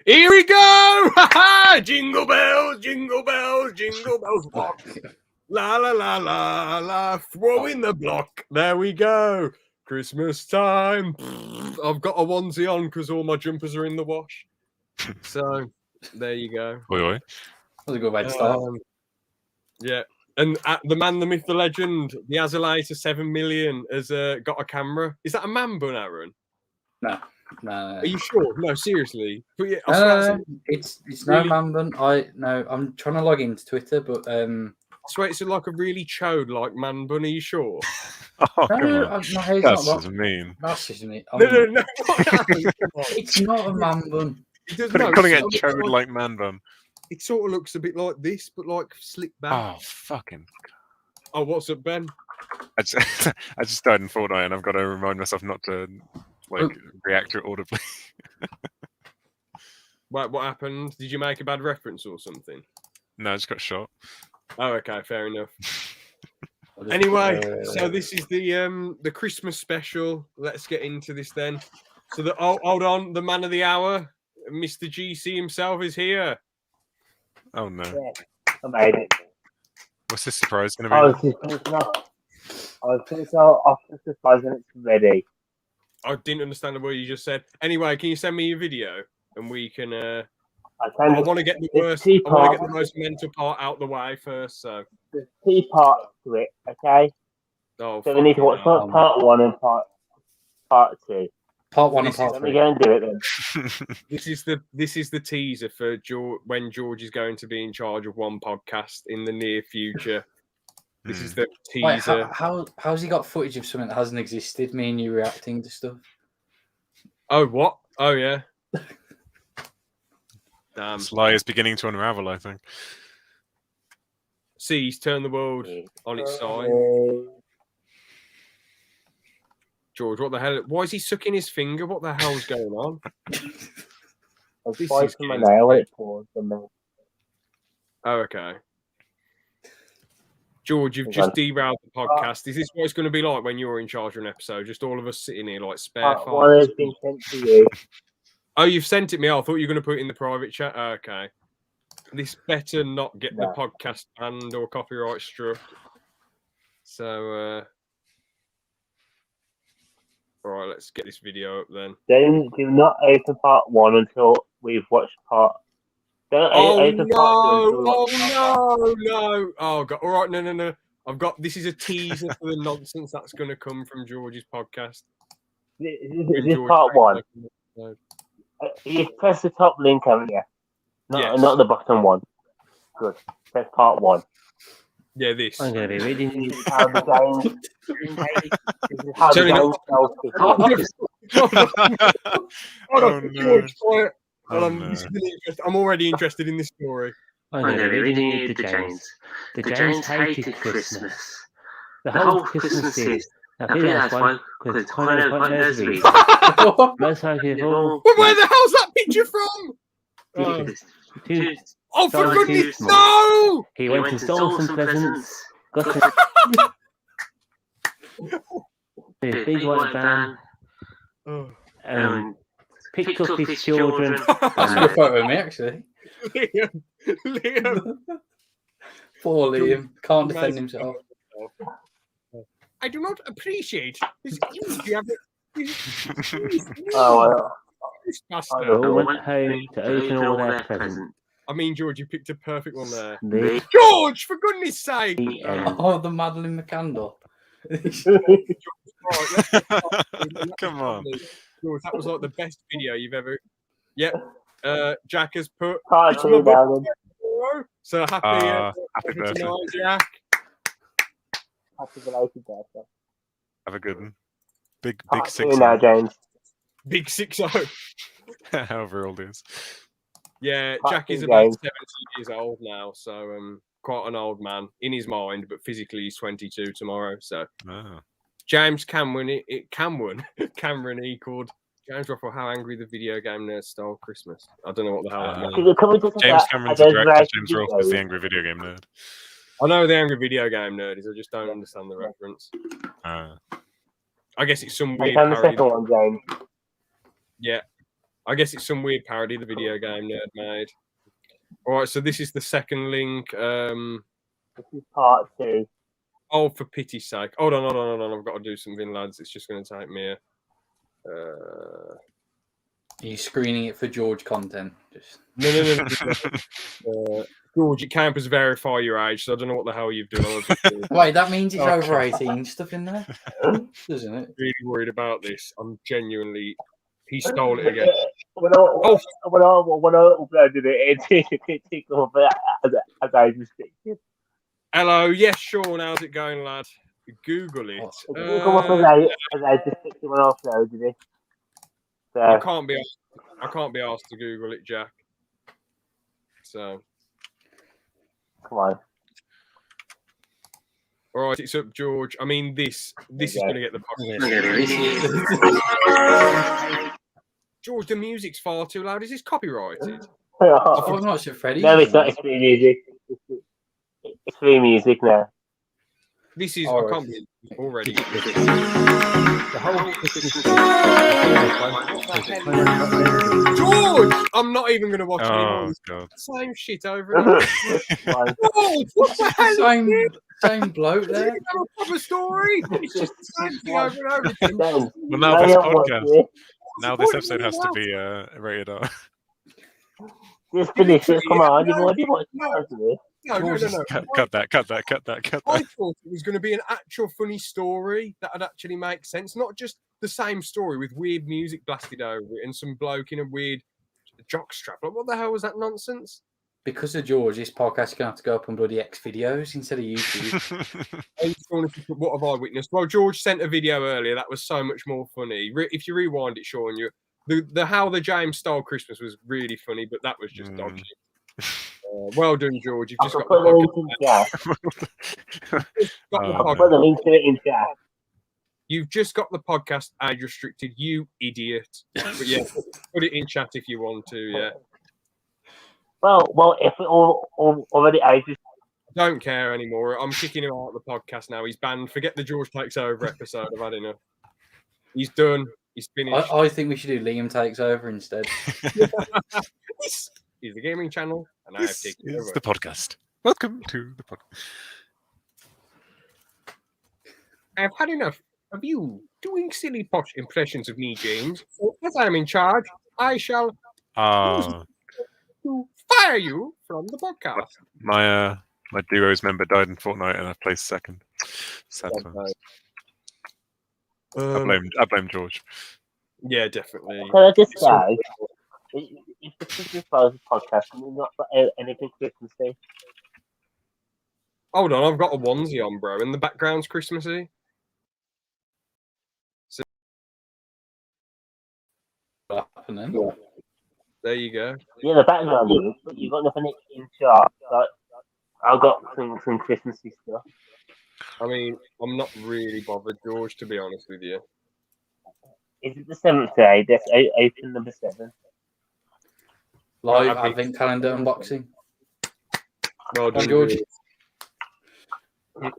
Here we go! Jingle bells, jingle bells, jingle bells rock. La la la la la. Throw in the block. There we go. Christmas time. I've got a onesie on because all my jumpers are in the wash. So there you go. Oi, oi. That's a good way to start. Yeah. And the man, the myth, the legend, the Azalator 7 million has got a camera. Is that a man bun, Aaron? No. Are you sure? No, seriously. But yeah, No, it's really... no man bun. I'm trying to log into Twitter, but I swear it's like a really chode like man bun. Are you sure? Oh, no, my hair's that's not just mean. That's just me. No. It's not a man bun. Calling it chode like man bun. It sort of looks a bit like this, but like slick back. Oh, fucking. Oh, what's up, Ben? I just died in Fortnite, and I've got to remind myself not to react to it audibly. What happened? Did you make a bad reference or something? No, I just got shot. Oh, okay, fair enough. Anyway, so this is the Christmas special. Let's get into this then. So hold on, the man of the hour, Mr. GC himself, is here. Oh no! Yeah, I made it. What's this surprise going to be? I was finishing off the surprise and it's ready. I didn't understand the word you just said. Anyway, can you send me your video and we can? I want to get the worst. I want to get the most mental part out the way first. So there's 2 parts to it. Okay. Oh, so we need to watch part 1 and part 2. Part 1 and part 3. Let me go and do it then. This is the teaser for when George is going to be in charge of one podcast in the near future. This is the teaser. Wait, how's he got footage of something that hasn't existed? Me and you reacting to stuff. Oh what? Oh yeah. Damn. This lie is beginning to unravel, I think. See, he's turned the world on its side. George, what the hell? Why is he sucking his finger? What the hell's going on? I'm biting my nail when it pours. Oh, okay. George, you've just derailed the podcast. Is this what it's going to be like when you're in charge of an episode? Just all of us sitting here like spare files? One has been sent to you. Oh, you've sent it me. I thought you were going to put it in the private chat. Okay. This better not get the podcast banned or copyright struck. So, all right, let's get this video up then. Do not open part 1 until we've watched part. Don't open part 2 until no. Oh god. All right, no. I've got this is a teaser for the nonsense that's going to come from George's podcast. This is part 1. You press the top link, haven't you? Not the bottom one. Good. Press part 1. Yeah, this. I'm going to be reading. This is how the game. This is how the game. I'm already interested in this story. I'm going to be reading you the Janes. The Janes hated Christmas. The whole Christmas is. I think that's why, because it's kind of quite nursery. Most likely of all. Where the hell's that picture from? Oh, for goodness, no! He went and stole some presents. Got a big white van. Picked up his children. That's a good photo of me, actually. Liam. Poor Liam. Can't defend himself. I do not appreciate this image. I went home to open all their presents. I mean, George, you picked a perfect one there. George, for goodness sake! Oh, the Madeline McCandle. Come on. George, that was like the best video you've ever... Yep. Jack has put... So happy birthday, Jack. Happy belated birthday. Have a good one. Big 6-0 now, James. Big 6-0. However old he is. Yeah, Jack is about 70 years old now, so quite an old man in his mind, but physically he's 22 tomorrow. So James Cameron, Cameron equaled James Ruffle. How angry the video game nerd stole Christmas. I don't know what the hell that means. James Cameron's the director. James Ruffle is the angry video game nerd. I know the angry video game nerd is. I just don't understand the reference. I guess it's some weird parody. The second one, James. Yeah. I guess it's some weird parody the video game nerd made. All right, so this is the second link. This is part 2. Oh, for pity's sake. Hold on. I've got to do something, lads. It's just going to take me Are you screening it for George content? Just No. George, it can't verify your age, so I don't know what the hell you've done. Wait, that means it's over 18 stuff in there, doesn't it? Really worried about this. I'm genuinely. He stole it again. When I uploaded it, it took over as I restricted. Hello, yes, Sean. How's it going, lad? Google it. It didn't come up as I restricted when I uploaded it. So I can't be asked to Google it, Jack. So. come on. All right, it's up, George. I mean, this is going to get the George, the music's far too loud. Is this copyrighted? Oh, not so Freddie. No, it's not. It's free music. It's free music now. This is. All I can't right. be already. George, I'm not even going to watch anymore. Oh It's god. the same shit over and over. George, what the hell? Same bloke there. It's not a proper story. It's just the same thing over and over again. Then, Well, now I this don't watch podcast, it. now this episode has to be rated R. Just finish it. Come on. You've already watched it. No. Cut that. I thought it was going to be an actual funny story that would actually make sense, not just the same story with weird music blasted over it and some bloke in a weird jockstrap. Like, what the hell was that nonsense? Because of George, this podcast is going to have to go up on bloody X videos instead of YouTube. What have I witnessed? Well, George sent a video earlier that was so much more funny. If you rewind it, Sean, the how the James stole Christmas was really funny, but that was just dodgy. Well done, George. You've just got the I'll put the link to it in chat. You've just got the podcast age restricted, you idiot. But yeah, put it in chat if you want to. Yeah. Well, if it already ages. Don't care anymore. I'm kicking him out of the podcast now. He's banned. Forget the George Takes Over episode. I've had enough. He's done. He's finished. I think we should do Liam Takes Over instead. This is the gaming channel, and I have taken It's over. the podcast. Welcome to the podcast. I've had enough of you doing silly posh impressions of me, James. So as I'm in charge, I shall to fire you from the podcast. My duo's member died in Fortnite, and I placed second. Sad times. I blame George. Yeah, definitely. Can I just say, if the Christmas Rose podcast, we've not got anything Christmassy. Hold on, I've got a onesie on, bro, and the background's Christmassy. So, Happening. there you go. Yeah, the background is, but you've got nothing in shot. Like, I've got some Christmassy stuff. I mean, I'm not really bothered, George, to be honest with you. Is it the 7th day? That's open number 7. Live advent calendar unboxing. Well done, George.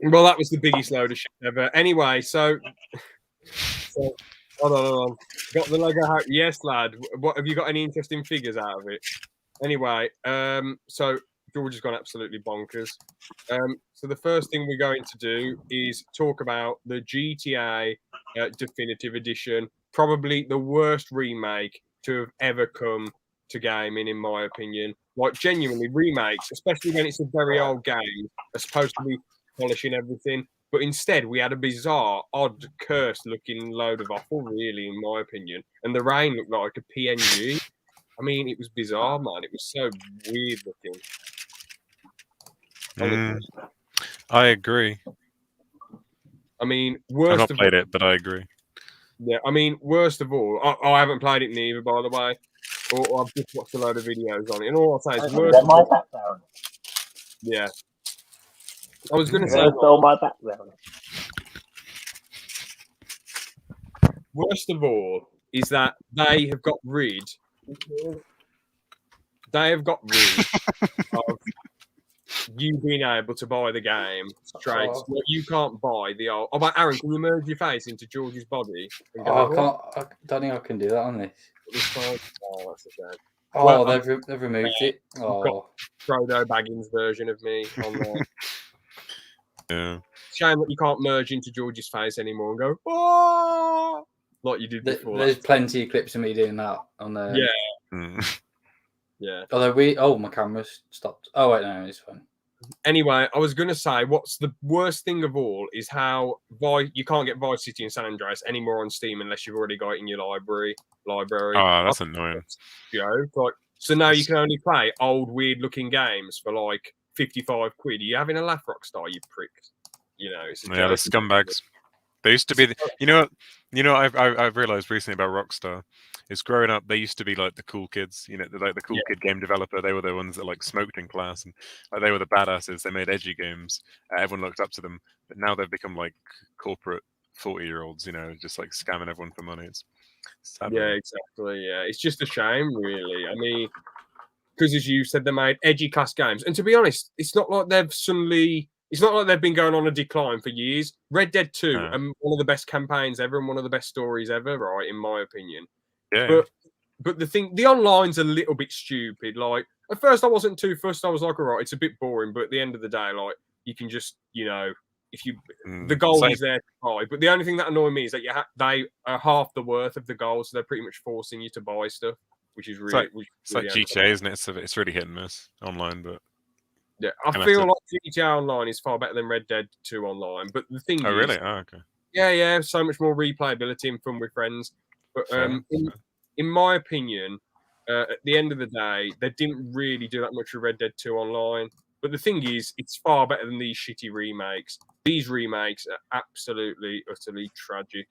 Well, that was the biggest load of shit ever. Anyway, so hold on. Got the Lego house. Yes, lad. What have you got? Any interesting figures out of it? Anyway, so George has gone absolutely bonkers. So the first thing we're going to do is talk about the GTA Definitive Edition, probably the worst remake to have ever come to gaming, in my opinion. Like, genuinely, remakes, especially when it's a very old game, are supposed to be polishing everything. But instead, we had a bizarre, odd, cursed-looking load of offal, really, in my opinion. And the rain looked like a PNG. I mean, it was bizarre, man. It was so weird-looking. I agree. I mean, I've worst not of played it, but I agree. Yeah, I mean, worst of all, I haven't played it neither, by the way. Or I've just watched a load of videos on it. And all I'll say is worst That's of my all, background. yeah. I was going to say, That's all my background. worst of all is that they have got rid of you being able to buy the game straight. Oh. Well, you can't buy the old. Oh, but Aaron, can you merge your face into George's body? And go, Oh, I don't think I can do that on this. This time? Oh, that's a shame. Oh, Well, they've removed it. Oh, Frodo Baggins version of me on there. Yeah. Shame that you can't merge into George's face anymore and go, oh, like you did before. there's plenty of clips of me doing that on there. Yeah. Mm. Yeah. Although my camera's stopped. Oh wait, no, it's fine. Anyway, I was going to say, what's the worst thing of all is how you can't get Vice City and San Andreas anymore on Steam unless you've already got it in your library. Oh, that's annoying. Like, so now you can only play old, weird-looking games for like 55 quid. Are you having a laugh, Rockstar, you pricks? You know, it's a Yeah, the joke. scumbags. They used to be. You know, I've realized recently about Rockstar. Is growing up, they used to be like the cool kids. You know, like the cool kid game developer. They were the ones that like smoked in class, and like, they were the badasses. They made edgy games. Everyone looked up to them. But now they've become like corporate 40-year-olds. You know, just like scamming everyone for money. It's sad. Yeah, exactly. Yeah, it's just a shame, really. I mean, because as you said, they made edgy class games, and to be honest, it's not like they've suddenly. It's not like they've been going on a decline for years. Red Dead 2, one of the best campaigns ever, and one of the best stories ever, right? In my opinion. Yeah. But the online's a little bit stupid. Like at first, I wasn't too fussed. I was like, all right, it's a bit boring. But at the end of the day, like you can just, if you the goal is there to buy. But the only thing that annoyed me is that they are half the worth of the goal, so they're pretty much forcing you to buy stuff, which is really. It's like GTA, isn't it? It's really hit and miss online, but. Yeah, I feel like GTA Online is far better than Red Dead 2 Online. But the thing is... Oh, really? Oh, okay. Yeah, so much more replayability and fun with friends. But in my opinion, at the end of the day, they didn't really do that much with Red Dead 2 Online. But the thing is, it's far better than these shitty remakes. These remakes are absolutely, utterly tragic.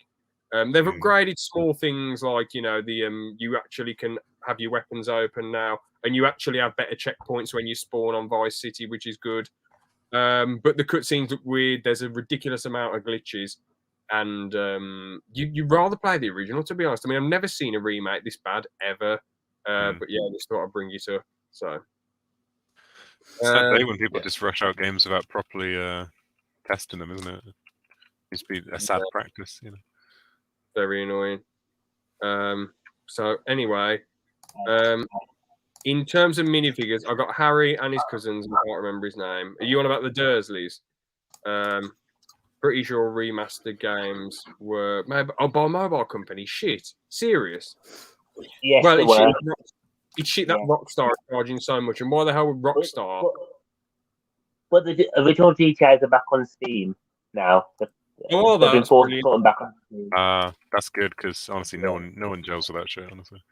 They've upgraded small things like, you actually can have your weapons open now, and you actually have better checkpoints when you spawn on Vice City, which is good. But the cutscenes look weird. There's a ridiculous amount of glitches, and you'd rather play the original, to be honest. I mean, I've never seen a remake this bad ever. But yeah, I just thought I'd bring you to. So. Sad day when people just rush out games without properly testing them, isn't it? It used to be a sad practice, Very annoying. So anyway, in terms of minifigures, I got Harry and his cousins. I can't remember his name. Are you on about the Dursleys? Pretty sure remastered games were by a mobile company. Shit, serious? Yes, well, they were. It's shit that Rockstar is charging so much, and why the hell would Rockstar? But the original GTAs are back on Steam now. Oh, they've been that's forced to put them back on Steam. That's good because honestly, no one gels with that shit. Honestly,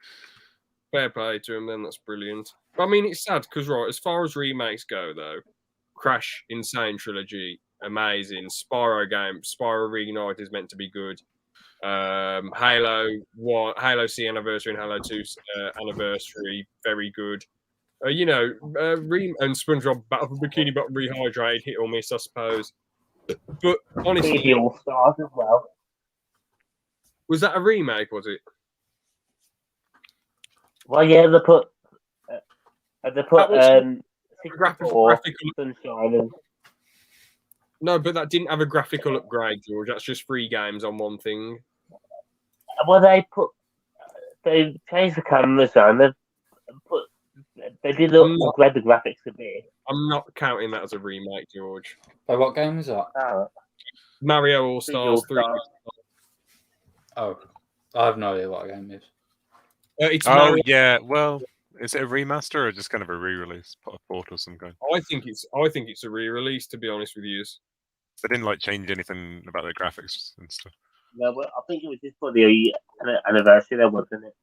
fair play to him. Then that's brilliant. But, I mean, it's sad because as far as remakes go, though, Crash, Insane Trilogy, amazing. Spyro Reignited is meant to be good. Halo C Anniversary and Halo 2 Anniversary, very good. And SpongeBob Battle for Bikini Bottom Rehydrated, hit or miss, I suppose. But honestly, All Stars as well. Was that a remake? Was it? Well, yeah, they put graphical Sunshine. No, but that didn't have a graphical upgrade, George. That's just 3 games on one thing. Well, they changed the cameras and they did upgrade the graphics a bit. I'm not counting that as a remake, George. Oh, what game is that? Mario All Stars 3. Oh, I have no idea what game it is. It's Mario... yeah. Well, is it a remaster or just kind of a re-release, a port or some kind? I think it's a re-release. To be honest with you, they didn't change anything about the graphics and stuff. No, but I think it was just for the anniversary, there wasn't it?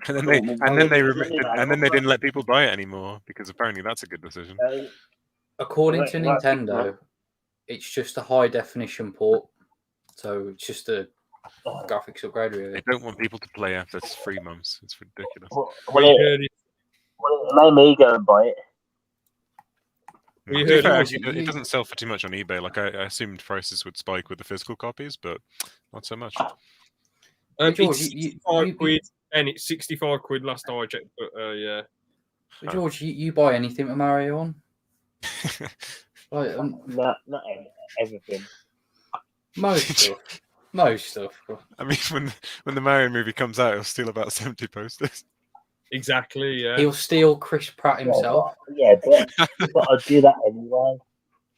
And then they didn't let people buy it anymore because apparently that's a good decision. According to Nintendo, it's just a high definition port, so it's just a graphics upgrade. Really, they don't want people to play after 3 months. It's ridiculous. It made me go and buy it. It doesn't sell for too much on eBay. Like I assumed prices would spike with the physical copies, but not so much. It's 65 quid, and it's 65 quid last time I checked. But yeah, George, you buy anything with Mario on? Like, not everything. most stuff. Most stuff. I mean, when the Mario movie comes out, he'll steal about 70 posters. Exactly. Yeah. He'll steal Chris Pratt himself. But I'd do that anyway.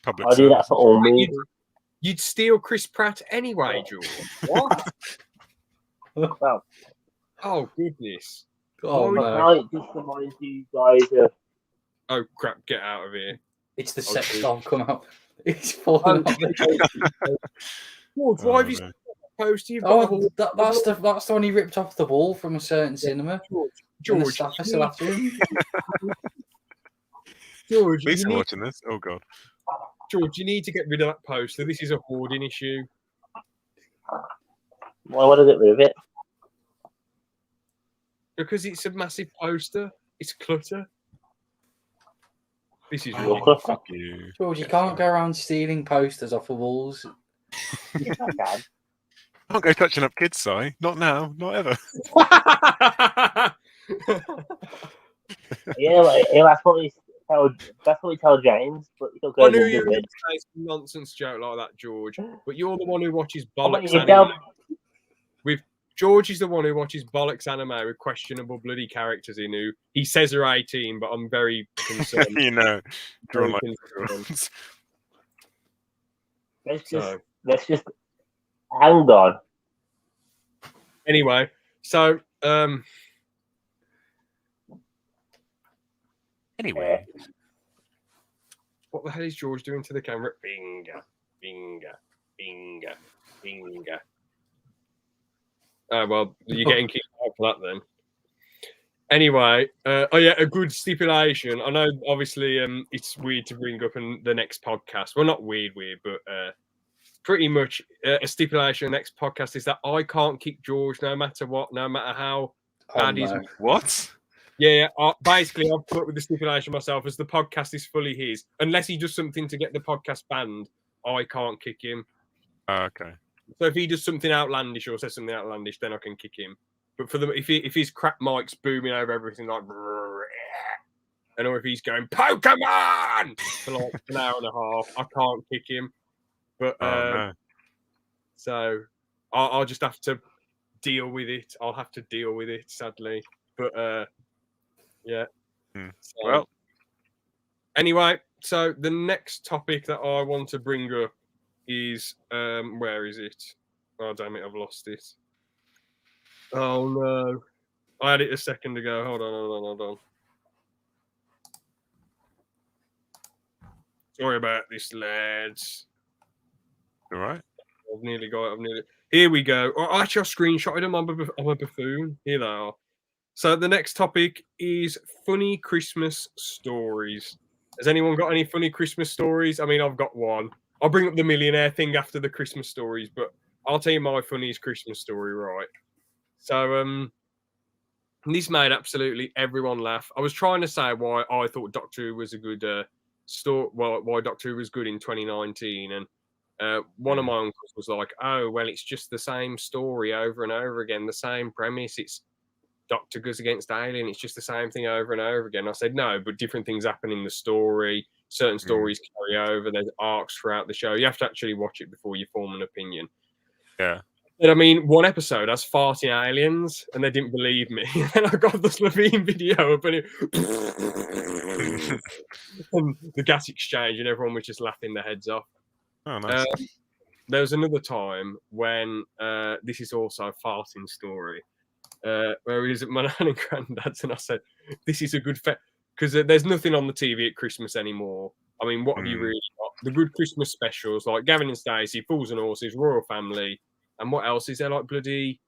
Public I'll do that service. for all movies. You'd steal Chris Pratt anyway, George. What? Well, Oh goodness. Oh, Why can no. I just remind you guys of Oh crap! Get out of here. It's the Oh, sex dude. doll come out. It's falling off. George, why have you no. posted? You've got a Oh, whole... that's the one he ripped off the wall from a certain cinema. And the George, staff are still after him. George, Lisa you need, watching this? Oh god. George, you need to get rid of that poster. This is a hoarding issue. why would I get rid of it? Because it's a massive poster. It's clutter. This is Your ridiculous. clutter? Fuck you. George, you can't go around stealing posters off the walls. Yes, I can. Can't go touching up kids, Si. Not now. Not ever. Yeah, that's what we tell James, but he'll go I and knew do you were going it. to say some nonsense joke like that, George. But you're the one who watches How about bollocks you anime. tell- George is the one who watches bollocks anime with questionable bloody characters in who he says are 18, but I'm very concerned. You know. Drawn Very like concerned. Let's So, just hang on. anyway, so Anyway. what the hell is George doing to the camera? Binga, binga, binga, binga. Oh, well, you're getting kicked out for that then. Anyway, oh yeah, a good stipulation. I know, obviously, it's weird to bring up in the next podcast. Well, not weird, but pretty much a stipulation. The next podcast is that I can't kick George no matter what, no matter how bad he's. no. What? Yeah, basically, I've put up with the stipulation myself as the podcast is fully his. Unless he does something to get the podcast banned, I can't kick him. Okay. So if he does something outlandish or says something outlandish, then I can kick him. But for if his crap mic's booming over everything like, and or if he's going Pokemon for like an hour and a half, I can't kick him. But No. so I'll just have to deal with it. I'll have to deal with it, sadly. But yeah. So, Well, anyway, so the next topic that I want to bring up is where is it? Oh damn it, I've lost it. Oh no. I had it a second ago. Hold on. Sorry about this, lads. all right. I've nearly got it. Here we go. Oh, actually, I screenshotted them. I'm a buffoon. Here they are. So the next topic is funny Christmas stories. Has anyone got any funny Christmas stories? I mean, I've got one. I'll bring up the millionaire thing after the Christmas stories, but I'll tell you my funniest Christmas story, right? So, this made absolutely everyone laugh. I was trying to say why I thought Doctor Who was a good story, why Doctor Who was good in 2019, and one of my uncles was like, "Oh, well, it's just the same story over and over again, the same premise. It's Doctor goes against Alien. It's just the same thing over and over again." I said, "No, but different things happen in the story. Certain stories carry over. There's arcs throughout the show. You have to actually watch it before you form an opinion." Yeah. And I mean, one episode has farting aliens, and they didn't believe me. And I got the Slovene video up, and and the gas exchange, and everyone was just laughing their heads off. Oh, nice. There was another time when this is also a farting story, where he was at my nan and granddad's, and I said, "This is a good because there's nothing on the TV at Christmas anymore. I mean, what have you really got? The good Christmas specials like Gavin and Stacey, Fools and Horses, Royal Family, and what else is there? Like bloody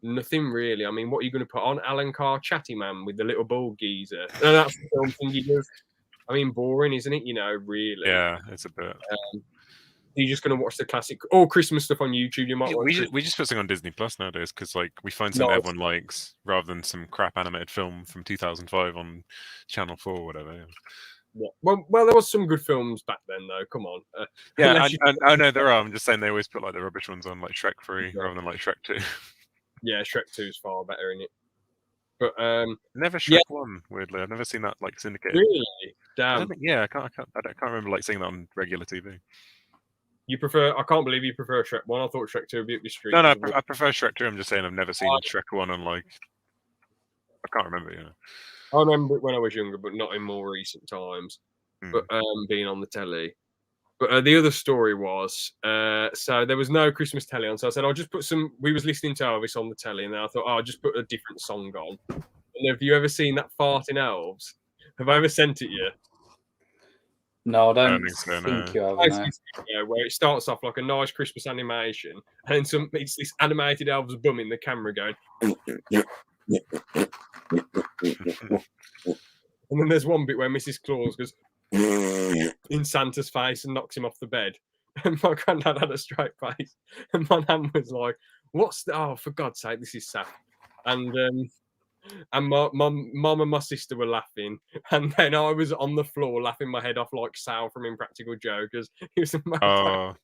nothing really. I mean, what are you going to put on? Alan Carr, Chatty Man with the little bald geezer. No, that's the film thing he does. I mean, boring, isn't it? You know, really. Yeah, it's a bit. You're just going to watch the classic or Christmas stuff on YouTube. You might Yeah, watch we just put something on Disney Plus nowadays because like we find something everyone likes rather than some crap animated film from 2005 on Channel 4 or whatever. Yeah. Well, there was some good films back then, though. Come on. Yeah, I know there are. I'm just saying they always put like the rubbish ones on, like Shrek 3 rather than like Shrek 2. Yeah, Shrek 2 is far better, isn't it? But Never Shrek 1, weirdly. I've never seen that like syndicated. really, I damn. don't think, yeah, I can't remember like seeing that on regular TV. You prefer? I can't believe you prefer Shrek 1. I thought Shrek 2 would be up your street. No, I prefer Shrek 2. I'm just saying I've never seen Shrek 1 on like. I can't remember. I remember it when I was younger, but not in more recent times. But being on the telly. But the other story was, so there was no Christmas telly on. So I said, I'll just put some. We was listening to Elvis on the telly, and then I thought, I'll just put a different song on. And have you ever seen that Fart in Elves? Have I ever sent it yet? No, I don't think so, think no. you have. No. Yeah, where it starts off like a nice Christmas animation, and then it's this animated elves bum in the camera going. And then there's one bit where Mrs. Claus goes in Santa's face and knocks him off the bed. And my granddad had a straight face, and my nan was like, "What's the? Oh, for God's sake, this is sad." And my mum and my sister were laughing, and then I was on the floor laughing my head off like Sal from Impractical Jokers. It was amazing.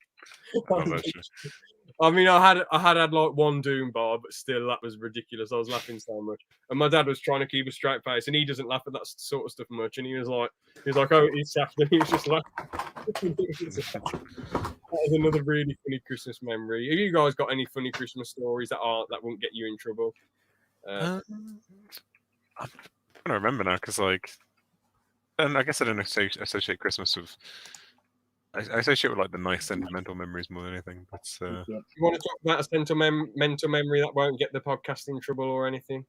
I mean, I had like one doom bar, but still, that was ridiculous. I was laughing so much, and my dad was trying to keep a straight face, and he doesn't laugh at that sort of stuff much. And he was like, "Oh, it's after." He was just laughing. That was another really funny Christmas memory. Have you guys got any funny Christmas stories that won't get you in trouble? I'm trying to remember now because, like, and I guess I don't associate Christmas with. I associate with like the nice sentimental memories more than anything. But you want to talk about a sentimental memory that won't get the podcast in trouble or anything?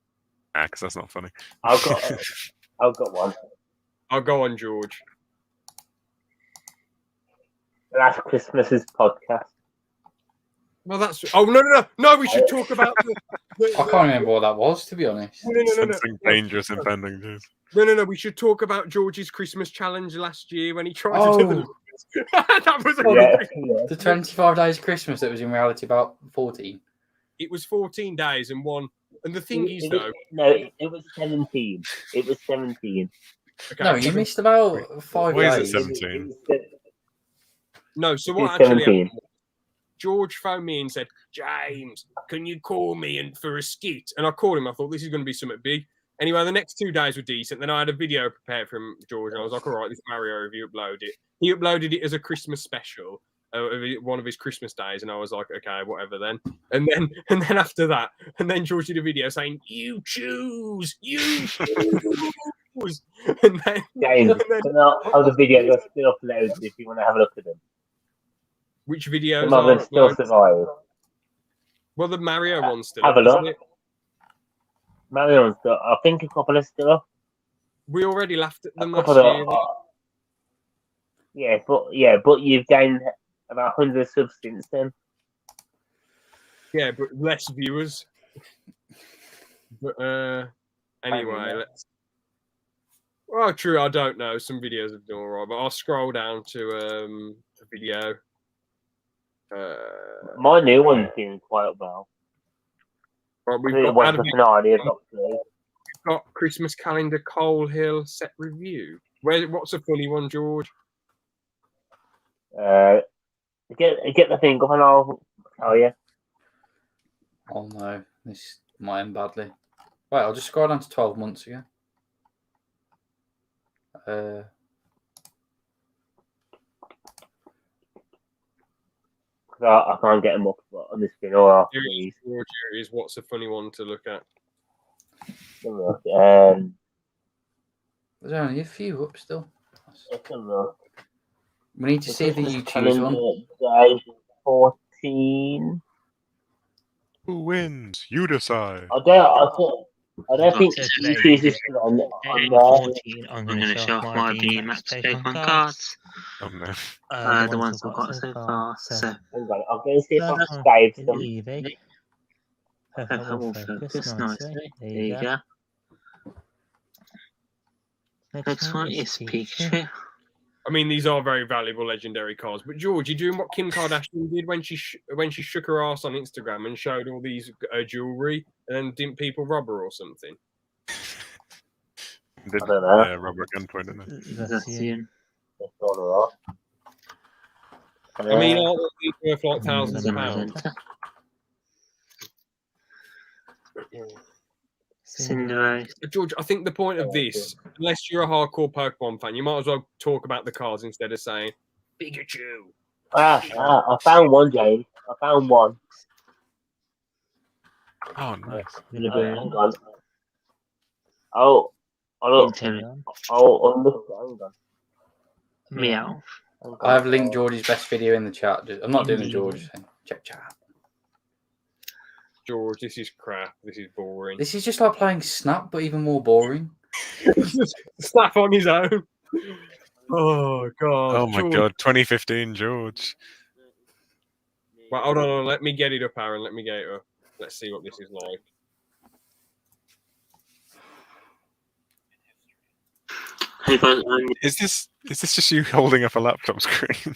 Because that's not funny. I've got one. I'll go on, George. Last Christmas's podcast. Well, that's. Oh no! We should talk about. I can't remember what that was, to be honest. No. Something dangerous impending. Jeez. No. We should talk about George's Christmas challenge last year when he tried to do the. That was the 25 days of Christmas that was in reality about 14. It was 14 days and one. And the thing is, though. No, it was 17. It was 17. Okay, no, you missed about 5 days. Why is it 17? No, so what actually happened? George phoned me and said, "James, can you call me for a skit?" And I called him. I thought this is going to be something big. Anyway, the next 2 days were decent. Then I had a video prepared from George, and I was like, "All right, this Mario review, upload it." He uploaded it as a Christmas special, one of his Christmas days, and I was like, "Okay, whatever then." And then after that, and then George did a video saying, "You choose, you choose." And then, James, how the video are still uploaded if you want to have a look at them. Which videos? Some of them still survive. Well, the Mario one's still have up, a look. Isn't it? Mario one's still. I think a couple are still up. We already laughed at them last year. Yeah, but you've gained about 100 subs since then. Yeah, but less viewers. But anyway, let's. Well, true. I don't know. Some videos have done all right, but I'll scroll down to a video. My new one's doing quite well. Right, we've got Christmas calendar Coal Hill set review. What's a funny one, George? Get the thing up and I'll tell you. Oh no, this might end badly. Wait, I'll just scroll down to 12 months ago. I can't get them up on the screen. Or George, here is what's a funny one to look at. There's only a few up still. We need to see the YouTube one. Day 14. Who wins? You decide. I don't think YouTube is still on there. 14. I'm going to show off my match on cards. Oh no. The ones I've got so far. So I'm going to see if I can save them. Focus nicely. There you go. Next one is Pikachu. I mean, these are very valuable legendary cards. But George, you're doing what Kim Kardashian did when she shook her ass on Instagram and showed all these jewelry, and then didn't people rob her or something? I don't know. Yeah, rubber at gunpoint, didn't they? That's Ian. I mean, aren't these worth like thousands of pounds? Cinderace. George, I think the point of this, unless you're a hardcore Pokemon fan, you might as well talk about the cards instead of saying Pikachu. I found one, James. I found one. Oh, nice. Hang on. Oh, look. Intimidating. Hang on. Meow. I have linked George's best video in the chat. I'm not doing the George thing. Check chat. George, this is crap. This is boring. This is just like playing Snap, but even more boring. Snap on his own. Oh god. Oh my George. god, 2015 George. Well, hold on, let me get it up, Aaron. Let me get it up. Let's see what this is like. Is this just you holding up a laptop screen?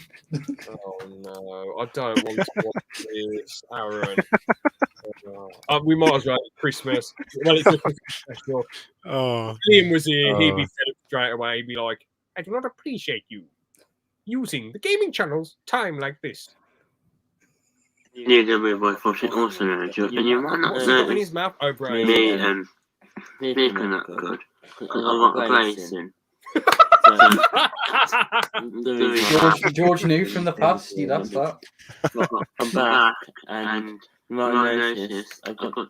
Oh no, I don't want to watch this, Aaron. We might as well. Christmas. Well, it's a Christmas special. Oh. Liam was here. He'd be fed up straight away. He'd be like, "I do not appreciate you using the gaming channel's time like this." You're gonna be my fucking awesome, and you might not What's he got in know his mouth? Oh, bro. me making that good. Because I want to play soon. George knew from the past. He does that. I'm back, and you might notice I've got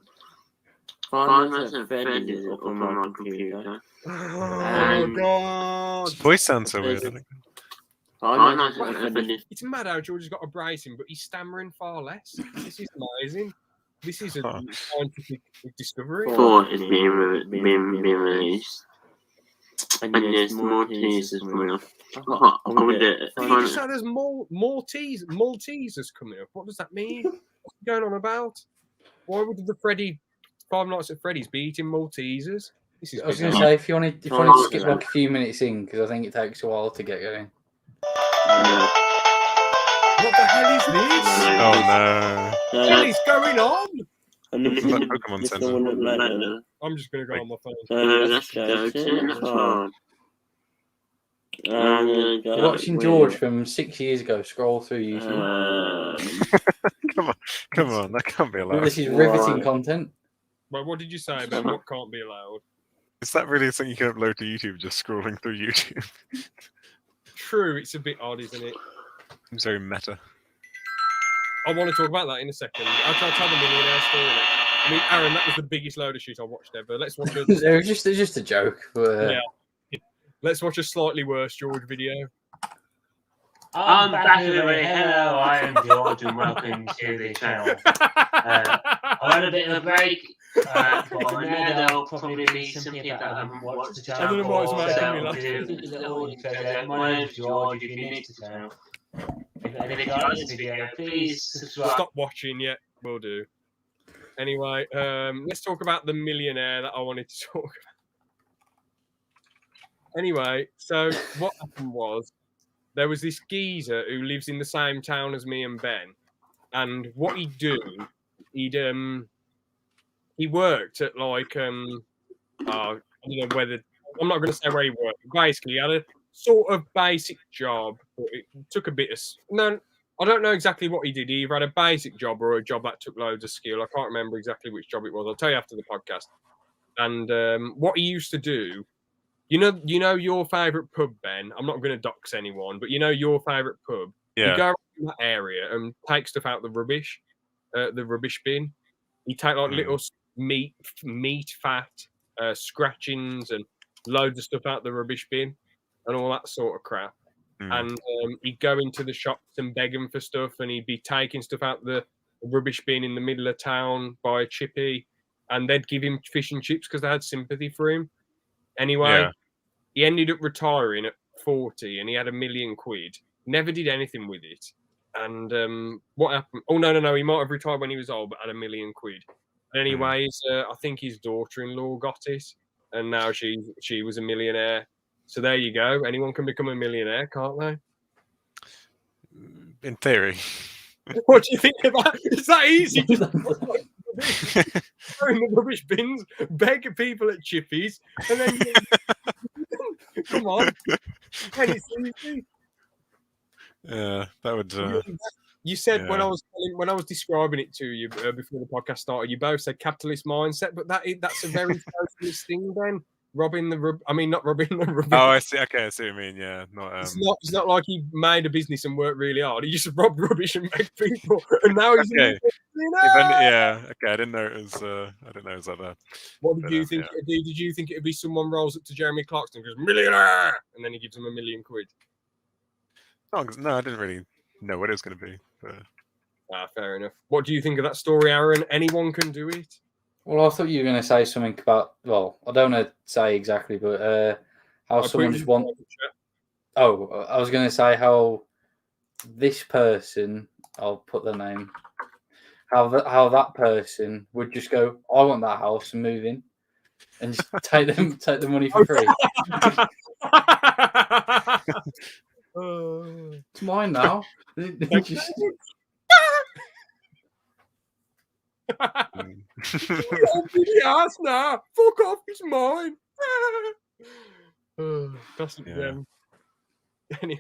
5 minutes of Freddy's up on my computer. Oh god! Voice sounds so weird. I think. It's mad how George has got a bracing, but he's stammering far less. This is amazing. This is a scientific discovery. 4 is being released. And there's more teasers coming up. I'm going to You just said there's more teasers coming up. What does that mean? What's going on about? Why would the Five Nights at Freddy's be eating Maltesers? This is I was going to say, if you wanted to skip like a few minutes in, because I think it takes a while to get going. What the hell is this? Oh no. What is going on? Pokemon Center. I'm just going to go on my phone. Let's go to the phone. You're watching George from 6 years ago scroll through YouTube. Come on, that can't be allowed. This is riveting content. Well, what did you say about what can't be allowed? Is that really something you can upload to YouTube, just scrolling through YouTube? True, it's a bit odd, isn't it? It's very meta. I want to talk about that in a second. I'll tell the millionaire story. I mean, Aaron, that was the biggest load of shit I watched ever. Let's watch a... It's just a joke. But, yeah. Let's watch a slightly worse George video. I'm back everybody. Hello, I am George and welcome to the channel. I had a bit of a break, but I know there'll probably be some people that haven't watched the channel. I don't know why it's making me laugh. My name's George, if you're new to the channel. And if you like this video, please subscribe. Stop watching, yeah, will do. Anyway, let's talk about the millionaire that I wanted to talk about. Anyway, so what happened was there was this geezer who lives in the same town as me and Ben, and what he'd do, he worked at like I don't know whether I'm not going to say where he worked. Basically, he had a sort of basic job, but it took a bit of I don't know exactly what he did. He either had a basic job or a job that took loads of skill. I can't remember exactly which job it was. I'll tell you after the podcast. And what he used to do, you know your favourite pub, Ben. I'm not going to dox anyone, but you know your favourite pub. Yeah. You go around that area and take stuff out the rubbish bin. You take like little meat, fat, scratchings, and loads of stuff out the rubbish bin, and all that sort of crap. And he'd go into the shops and beg them for stuff, and he'd be taking stuff out the rubbish bin in the middle of town by a chippy, and they'd give him fish and chips because they had sympathy for him. Anyway, he ended up retiring at 40, and he had £1 million. Never did anything with it. And what happened? Oh, no. He might have retired when he was old, but had £1 million. But anyways, I think his daughter-in-law got it, and now she was a millionaire. So there you go. Anyone can become a millionaire, can't they? In theory. What do you think of that? It's that easy. Throw in the rubbish bins, beg people at chippies, and then come on. And it's easy. Yeah, that would. You said when I was when I was describing it to you before the podcast started, you both said capitalist mindset, but that's a very socialist thing. Then robbing the not robbing the rubbish. Oh, I see. Okay, I see what you mean. Yeah, not. It's not like he made a business and worked really hard. He just robbed rubbish and made people, and now he's Okay. millionaire. Okay. I didn't know it was. I didn't know it was like that. What did you think it'd be? Did you think it'd be someone rolls up to Jeremy Clarkson and goes millionaire, and then he gives him £1 million? No, I didn't really know what it was going to be. But... fair enough. What do you think of that story, Aaron? Anyone can do it. Well, I thought you were going to say something about. Well, I don't want to say exactly, but how someone just want. Oh, I was going to say how this person. I'll put the name. How that person would just go. I want that house and move in, and just take the money for free. It's mine now. Just... the ass now. Fuck off, it's mine. That's anyway.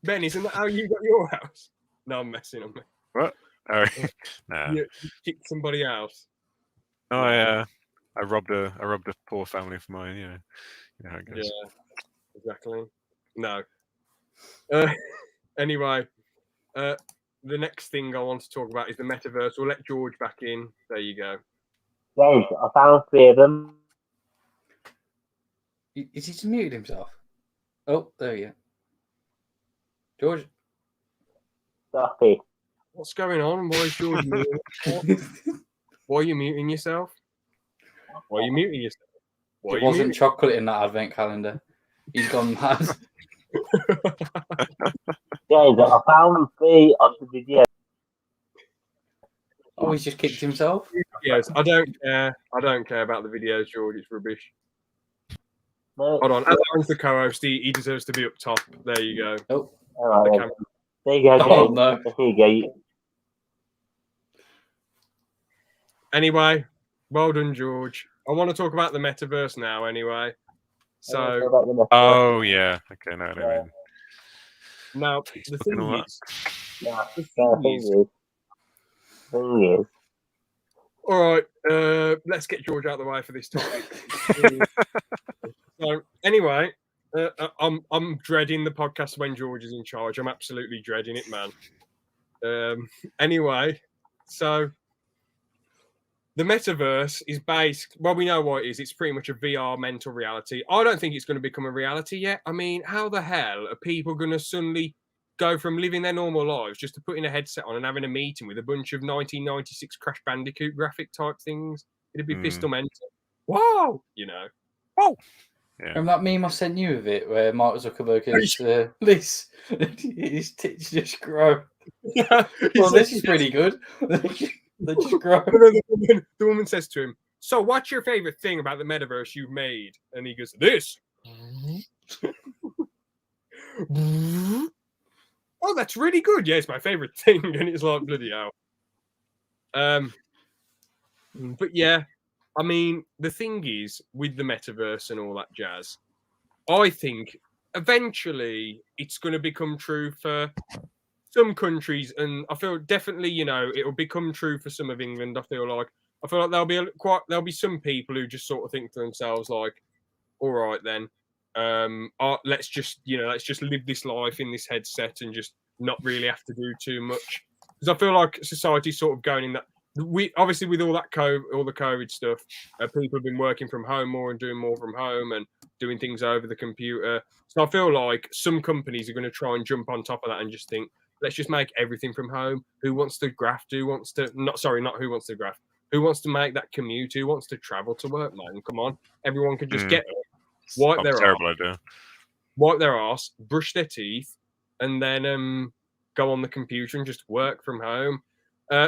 Ben, isn't that how you got your house? No, I'm messing on me. What? Oh, nah. You kicked somebody else. Oh, I robbed a poor family for mine. You know how it goes. Yeah, exactly. No. Anyway, the next thing I want to talk about is the metaverse. We'll let George back in. There you go. Guys, I found 3 of them. Is he just muted himself? Oh, there you go. George. Stop it. What's going on? Why is George muting? Why are you muting yourself? Why are you muting yourself? It wasn't chocolate in that advent calendar. He's gone mad. Guys, I found 3 of the videos. Oh, he's just kicked himself? Yes, I don't care. I don't care about the videos, George. It's rubbish. No. Hold on. As Aaron's the co-host, he deserves to be up top. There you go. Oh. All right. There you go, guys. Oh, no. There you go. Anyway, well done, George. I want to talk about the metaverse now, anyway. So, oh yeah, okay, no, Yeah. Now the thing all is, thing is, all right. Let's get George out of the way for this topic. So, anyway, I'm dreading the podcast when George is in charge. I'm absolutely dreading it, man. Anyway, so. The metaverse is based, well, we know what it is. It's pretty much a VR mental reality. I don't think it's going to become a reality yet. I mean, how the hell are people going to suddenly go from living their normal lives just to putting a headset on and having a meeting with a bunch of 1996 Crash Bandicoot graphic type things? It'd be pistol mental. Wow! You know. Oh! Yeah. Remember that meme I sent you of it where Mark Zuckerberg is his tits just grow? Yeah. Well, this is pretty good. They just grow. The woman says to him, "So, what's your favorite thing about the metaverse you've made?" And he goes, "This." Oh, that's really good. Yeah, it's my favorite thing. And it's like, bloody hell. But yeah, I mean, the thing is with the metaverse and all that jazz, I think eventually it's going to become true for some countries, and I feel definitely, you know, it will become true for some of England. I feel like there'll be some people who just sort of think to themselves like, all right then, let's just live this life in this headset and just not really have to do too much. Because I feel like society's sort of going in that. We obviously with all the COVID stuff, people have been working from home more and doing more from home and doing things over the computer. So I feel like some companies are going to try and jump on top of that and just think, let's just make everything from home. Who wants to graft? Who wants to make that commute? Who wants to travel to work, man? Come on. Everyone could just get wipe their arse, brush their teeth, and then go on the computer and just work from home.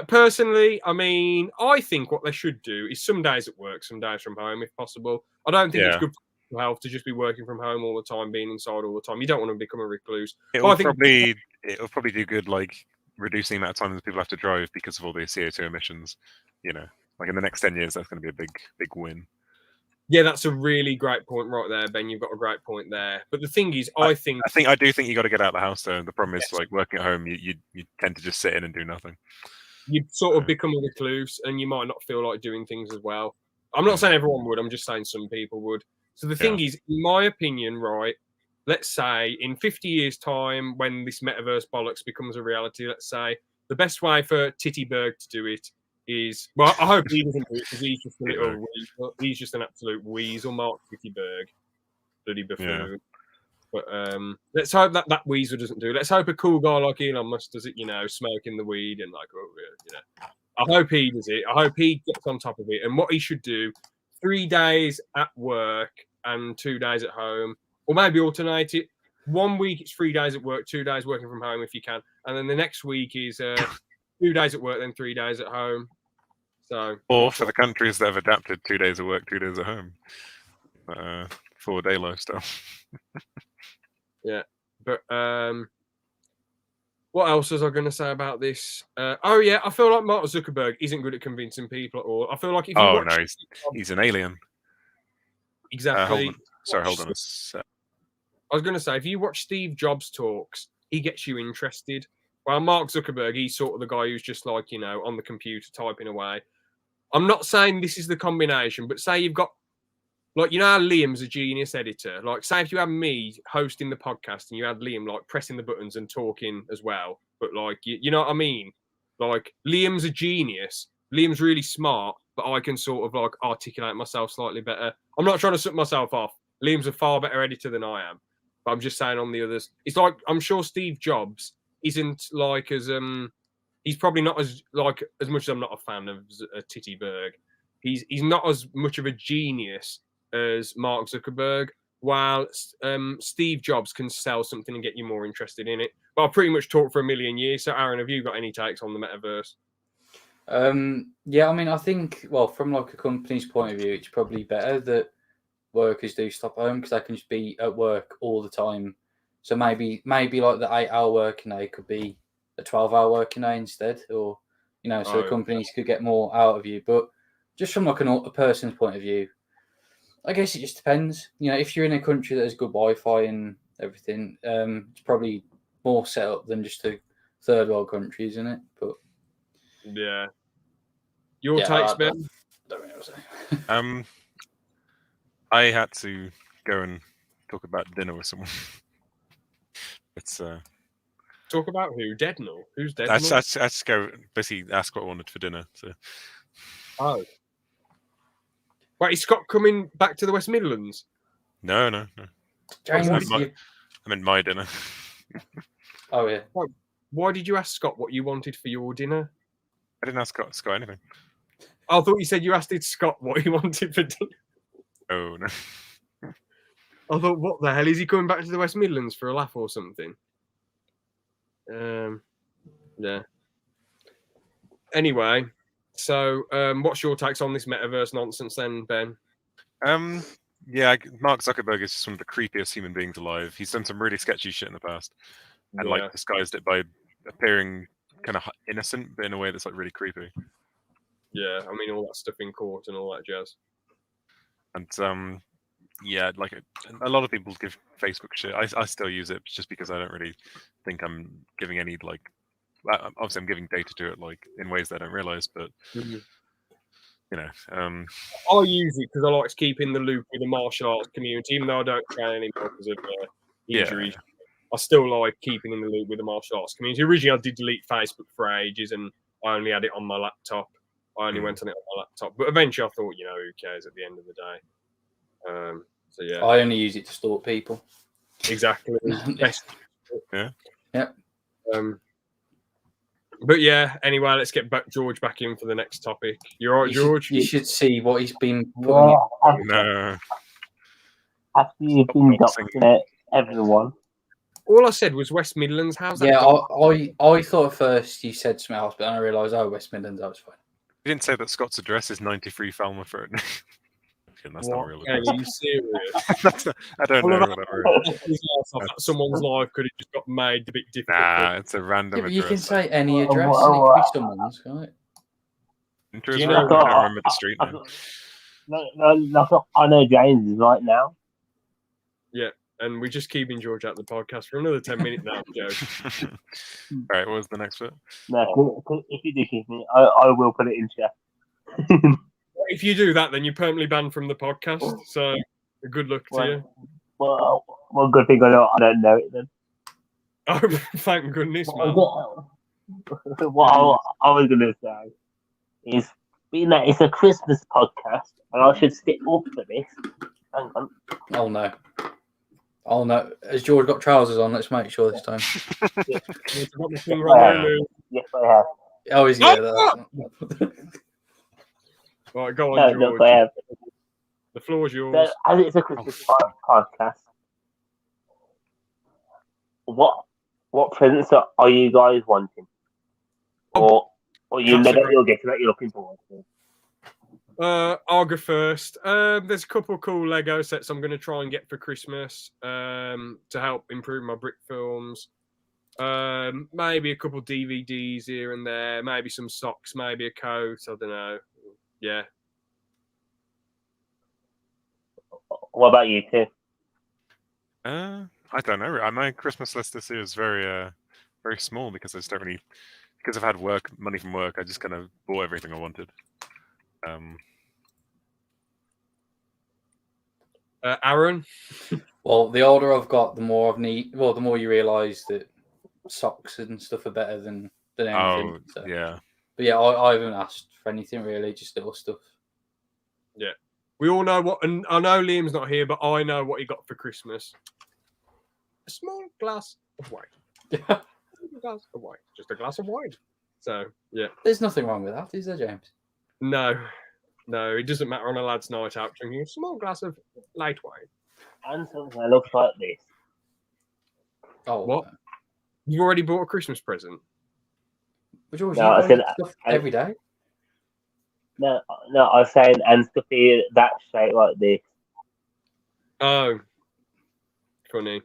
Personally, I mean, I think what they should do is some days at work, some days from home, if possible. I don't think it's good for health to just be working from home all the time, being inside all the time. You don't want to become a recluse. It'll probably do good, like reducing the amount of time that people have to drive because of all the CO2 emissions. You know, like in the next 10 years, that's going to be a big win. Yeah, that's a really great point right there, Ben. You've got a great point there. But the thing is, I do think you got to get out of the house though. The problem is like working at home, you tend to just sit in and do nothing. You'd sort of become a recluse, and you might not feel like doing things as well. I'm not saying everyone would. I'm just saying some people would. So the thing is, in my opinion, right? Let's say in 50 years' time, when this metaverse bollocks becomes a reality, let's say the best way for Titty Berg to do it is, well, I hope he doesn't do it because he's just a little weasel. He's just an absolute weasel, Mark Titty Berg, bloody buffoon. But let's hope that weasel doesn't do it. Let's hope a cool guy like Elon Musk does it, smoking the weed and I hope he does it. I hope he gets on top of it. And what he should do, 3 days at work and 2 days at home, or maybe alternate it. 1 week it's 3 days at work, 2 days working from home if you can, and then the next week is 2 days at work, then 3 days at home. So, or for the countries that have adapted, 2 days at work, 2 days at home, 4-day lifestyle. Yeah, but what else was I going to say about this? I feel like Mark Zuckerberg isn't good at convincing people at all. I feel like if you he's an alien. Exactly. Hold on a sec. I was going to say, if you watch Steve Jobs talks, he gets you interested. Well, Mark Zuckerberg, he's sort of the guy who's just like, on the computer typing away. I'm not saying this is the combination, but say you've got, like, how Liam's a genius editor. Like, say if you had me hosting the podcast and you had Liam, like, pressing the buttons and talking as well. But, like, you know what I mean? Like, Liam's a genius. Liam's really smart, but I can sort of, like, articulate myself slightly better. I'm not trying to suck myself off. Liam's a far better editor than I am. But I'm just saying on the others. It's like, I'm sure Steve Jobs isn't, like, as... He's probably not as much as I'm not a fan of Titty Berg. He's not as much of a genius as Mark Zuckerberg, while Steve Jobs can sell something and get you more interested in it. But I've pretty much talked for a million years. So, Aaron, have you got any takes on the metaverse? Yeah, I mean, I think, well, from like a company's point of view, it's probably better that workers do stop at home because they can just be at work all the time. So maybe like the 8-hour working day could be a 12-hour working day instead, or so companies could get more out of you. But just from like a person's point of view, I guess it just depends. If you're in a country that has good Wi-Fi and everything, it's probably more set up than just a third world country, isn't it? But yeah, your takes, Ben? Don't know what to say. I had to go and talk about dinner with someone. It's talk about who? Deadnall? Who's Deadnall? I had to go basically ask what I wanted for dinner. So. Oh. Wait, is Scott coming back to the West Midlands? No. James, I meant my dinner. Oh, yeah. Why did you ask Scott what you wanted for your dinner? I didn't ask Scott anything. I thought you said you asked Scott what he wanted for dinner. Oh, no. I thought, what the hell? Is he coming back to the West Midlands for a laugh or something? Yeah. Anyway, so what's your takes on this metaverse nonsense then, Ben? Yeah, Mark Zuckerberg is just one of the creepiest human beings alive. He's done some really sketchy shit in the past, and like disguised it by appearing kind of innocent, but in a way that's like really creepy. Yeah, I mean all that stuff in court and all that jazz. And yeah, like a lot of people give Facebook shit. I still use it just because I don't really think I'm giving any like. Obviously, I'm giving data to it like in ways that I don't realize, but. I use it because I like to keep in the loop with the martial arts community, even though I don't train anymore because of injuries. Yeah. I still like keeping in the loop with the martial arts community. Originally, I did delete Facebook for ages, and I only had it on my laptop. I only went on it on my laptop, but eventually, I thought, who cares at the end of the day? So yeah, I only use it to stalk people. Exactly. Yeah. Yep. But yeah, anyway, let's get George back in for the next topic. You're all right, George? You should see what he's been putting. No. After you've been doctor, everyone. All I said was West Midlands. How's that? Yeah, I thought at first you said something else, but then I realised, West Midlands, that was fine. You didn't say that Scott's address is 93 Falmouth Road. That's not real. Are you serious? I don't know. Someone's life could have just got made a bit difficult. Nah, it's a random address. You can say any address and it could be someone's, right? I don't remember the street name. I know James is right now. Yeah, and we're just keeping George out of the podcast for another 10 minutes now, Joe. All right, what was the next bit? No, if you do keep me, I will put it in chat. If you do that, then you're permanently banned from the podcast. So good luck to you. Well, good thing I don't know it then. Oh, thank goodness, man. What I was going to say is, being that it's a Christmas podcast, and I should stick up for this. Hang on. Oh no. Oh no. Has George got trousers on? Let's make sure this time. I've got my finger on the moon. Yes, I have. Oh, he's yeah. Right, go on, No, George. I have. The floor's yours. So, as it's a Christmas podcast, what presents are you guys wanting? Or you know that you'll get that you're looking forward to? I'll go first. There's a couple of cool Lego sets I'm going to try and get for Christmas to help improve my brick films. Maybe a couple DVDs here and there. Maybe some socks. Maybe a coat. I don't know. Yeah. What about you two? I don't know. My Christmas list this year is very small because I just don't really, because I've had money from work. I just kind of bought everything I wanted. Aaron? Well, the older I've got, the more I've need. Well, the more you realise that socks and stuff are better than anything. Oh, so. yeah. But yeah, I haven't asked for anything really, just little stuff. Yeah. We all know what, and I know Liam's not here, but I know what he got for Christmas. A small glass of wine. Yeah. A glass of wine. Just a glass of wine. So, yeah. There's nothing wrong with that, is there, James? No, it doesn't matter on a lad's night out drinking a small glass of light wine. And something that looks like this. Oh, What? You already bought a Christmas present? But George, No, you I said stuff every day. No, I was saying and stuff here that shape like this. Oh, funny.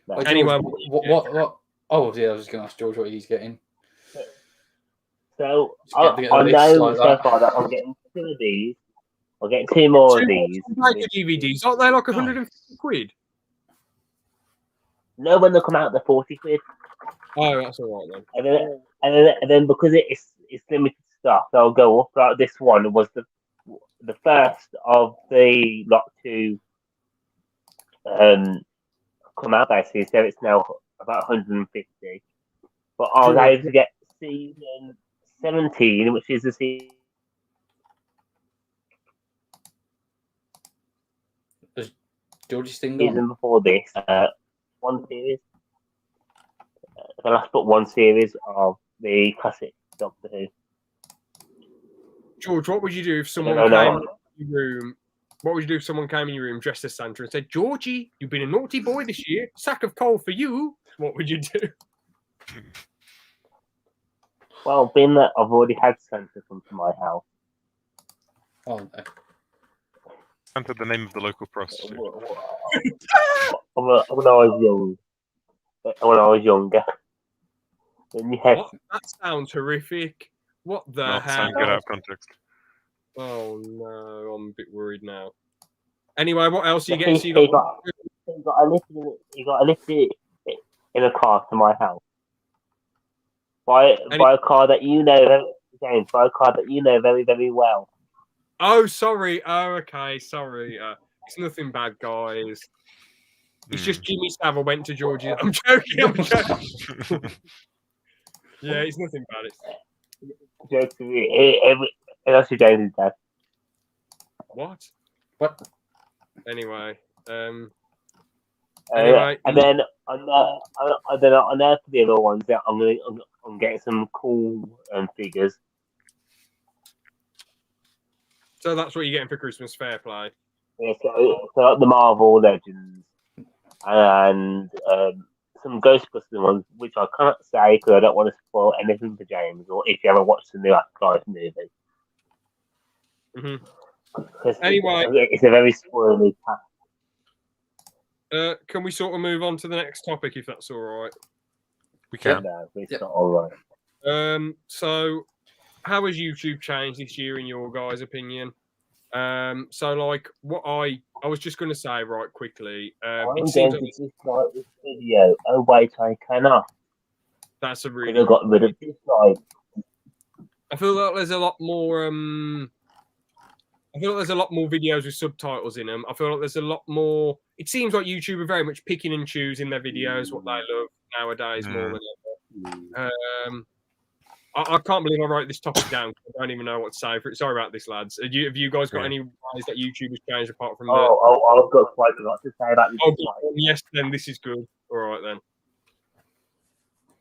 No. George, Anyway, what? Oh, yeah, I was just going to ask George what he's getting. So Just I get know like so that. far that I'm getting 2 of these. I'll get 2 more of these. DVDs, aren't they like 150 quid? No, when they come out, they're 40 quid. Oh, that's all right then. And then because it's limited stock, they'll go up. Like this one was the first of the lot to come out basically. So it's now about 150. But I was able to get season 17, which is the season. George's thing gone? Season before this, one series. The last but one series of the classic Doctor Who. George, what would you do if someone No. came in your room? What would you do if someone came in your room dressed as Santa and said, "Georgie, you've been a naughty boy this year. Sack of coal for you." What would you do? Well, being that I've already had Santa come to my house. Oh, no. Santa, the name of the local prostitute. When I was younger. Then you had, What? That sounds horrific. What the Not hell? sound good out of context. Oh no, I'm a bit worried now. Anyway, what else are you he getting? So you got got a lift in a car to my house. By a car that you know, James, by a car that you know very, very well. Oh, sorry. Oh, okay. Sorry. It's nothing bad, guys. It's just Jimmy Savile went to Georgia. I'm joking. Yeah, it's nothing bad. Jokes to me. That's your James' dad. What? Anyway. And then on there for the other ones, I'm getting some cool figures. So that's what you're getting for Christmas. Fair play. Yeah, so like the Marvel Legends and some Ghostbusters ones, which I cannot say because I don't want to spoil anything for James, or if you ever watched the new Afterlife movie. Anyway, it's a very spoilery pack. Can we sort of move on to the next topic, if that's all right? We can. No, it's not all right. So, how has YouTube changed this year, in your guys' opinion? So like what I was just going to say right quickly. I'm It going seems to like dislike this video. Oh wait, I cannot. that's a Because really. I got rid of dislike. I feel like there's a lot more. I feel like there's a lot more videos with subtitles in them. I feel like there's a lot more. It seems like YouTube are very much picking and choosing their videos, what they love nowadays more than ever. I can't believe I wrote this topic down. I don't even know what to say for it. Sorry about this, lads. Have you guys got any ways that YouTube has changed apart from the? I've got quite a lot to say about this. Yes, then this is good. All right then.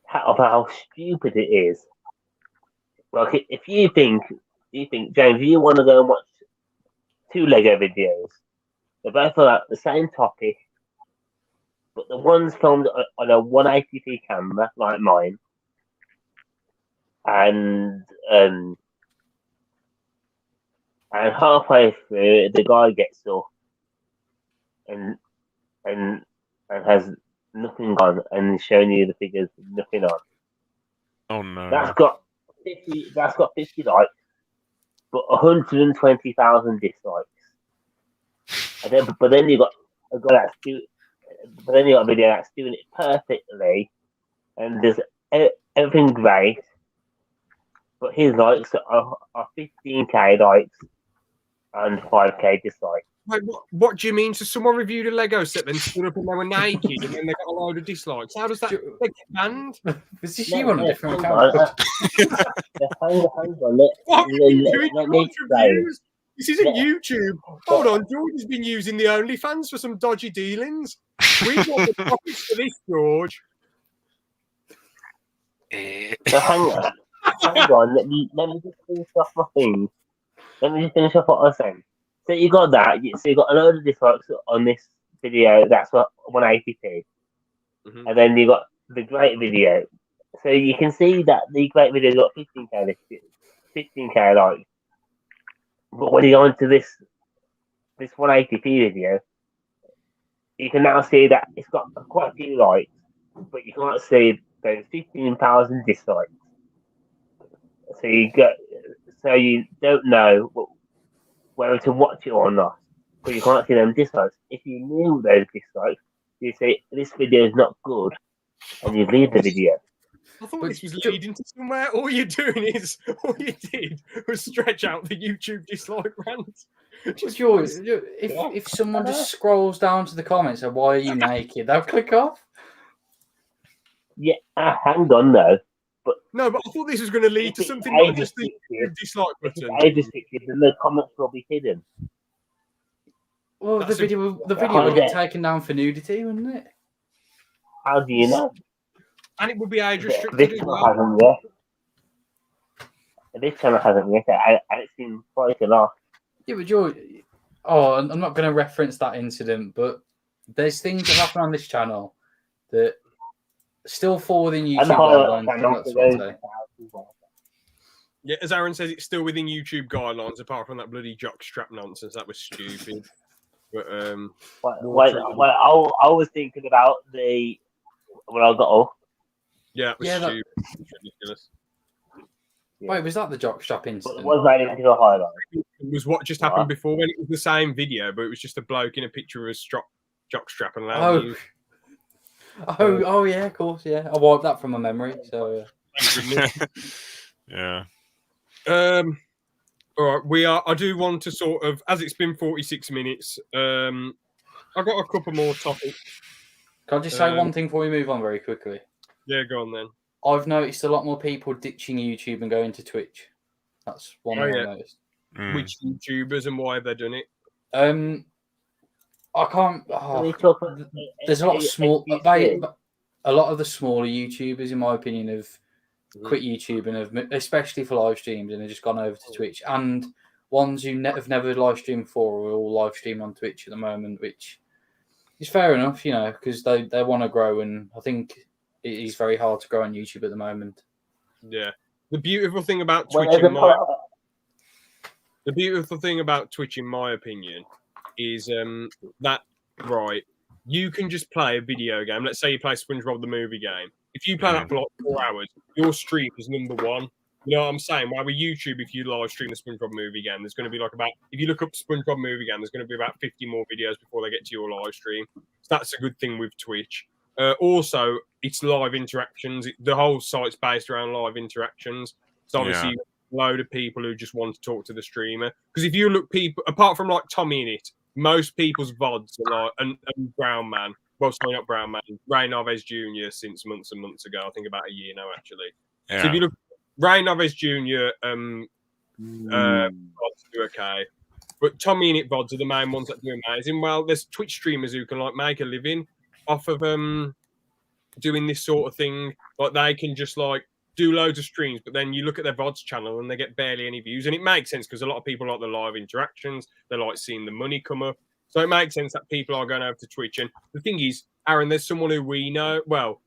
How stupid it is. Like, if you think, James, you want to go and watch 2 Lego videos. They're both about the same topic, but the one's filmed on a 180p camera, like mine, and halfway through, the guy gets up and has nothing on, and showing you the figures with nothing on. Oh no! That's got 50 likes, but 120,000 dislikes. But then you got a guy that's but then you got a video that's doing it perfectly, and there's everything great, but his likes are 15k likes and 5k dislikes. Wait, what do you mean? So someone reviewed a Lego set, then stood up and they were naked, and then they got a load of dislikes. How does that get banned? Was this you on a different account? Hang on, let me explain. This isn't YouTube. Hold on, George has been using the OnlyFans for some dodgy dealings. We want the profits for this, George. So hang on. Let me just finish off my thing. Let me just finish off what I was saying. So you got that. So you got a load of dislikes on this video. That's what 180p, and then you got the great video. So you can see that the great video got 15k likes. But when you go into this 180p video, you can now see that it's got quite a few likes, but you can't see those 15,000 dislikes. So you don't know whether to watch it or not, but you can't see them dislikes. If you knew those dislikes, you say this video is not good, and you leave the video. I thought this was leading to somewhere. All you did was stretch out the YouTube dislike rant. If someone just scrolls down to the comments and why are you naked, they'll click off. Yeah, hang on though. But I thought this was going to lead to something not just the dislike button. Then the comments will be hidden. Well, the video would get taken down for nudity, wouldn't it? How do you know? And it would be age restricted. This channel hasn't yet. This channel hasn't yet. And it's been quite a lot. Yeah, but George, I'm not going to reference that incident, but there's things that happen on this channel that still fall within YouTube guidelines. Yeah, as Aaron says, it's still within YouTube guidelines, apart from that bloody jockstrap nonsense. That was stupid. But I was thinking about when I got up. Yeah, it was stupid. It's ridiculous. Wait, was that the jockstrap incident? It was made into a highlight. It was what just happened before, when it was the same video, but it was just a bloke in a picture of a jockstrap and loud. Oh yeah, of course, yeah. I wiped that from my memory. So yeah. All right, I do want to sort of, as it's been 46 minutes. I've got a couple more topics. Can I just say one thing before we move on very quickly? Yeah, go on then. I've noticed a lot more people ditching YouTube and going to Twitch. That's one thing I've noticed. Which YouTubers and why have they done it? I can't. There's a lot of small. A lot of the smaller YouTubers, in my opinion, have quit YouTube and have, especially for live streams, and have just gone over to Twitch. And ones who have never live streamed before are all live streaming on Twitch at the moment, which is fair enough, because they want to grow, and I think it is very hard to grow on YouTube at the moment. Yeah, the beautiful thing about Twitch, in my opinion, is that you can just play a video game. Let's say you play SpongeBob the movie game. If you play that for like 4 hours, your stream is number one. You know what I'm saying? While with YouTube, if you live stream the SpongeBob movie again, there's going to be like about, if you look up SpongeBob movie again, there's going to be about 50 more videos before they get to your live stream. So that's a good thing with Twitch. Also, it's live interactions. The whole site's based around live interactions. So obviously, a load of people who just want to talk to the streamer. Because if you look people, apart from like Tommy in it, most people's VODs are like, and Brown Man, well, sorry, not Brown Man, Ray Narvaez Jr. since months and months ago. I think about a year now, actually. Yeah. So if you look, Ray Narvaez Jr. VODs do okay. But Tommy in it VODs are the main ones that do amazing. Well, there's Twitch streamers who can like make a living off of doing this sort of thing. Like they can just like do loads of streams, but then you look at their VODs channel and they get barely any views. And it makes sense because a lot of people like the live interactions. They like seeing the money come up. So it makes sense that people are going over to Twitch. And the thing is, Aaron, there's someone who we know, who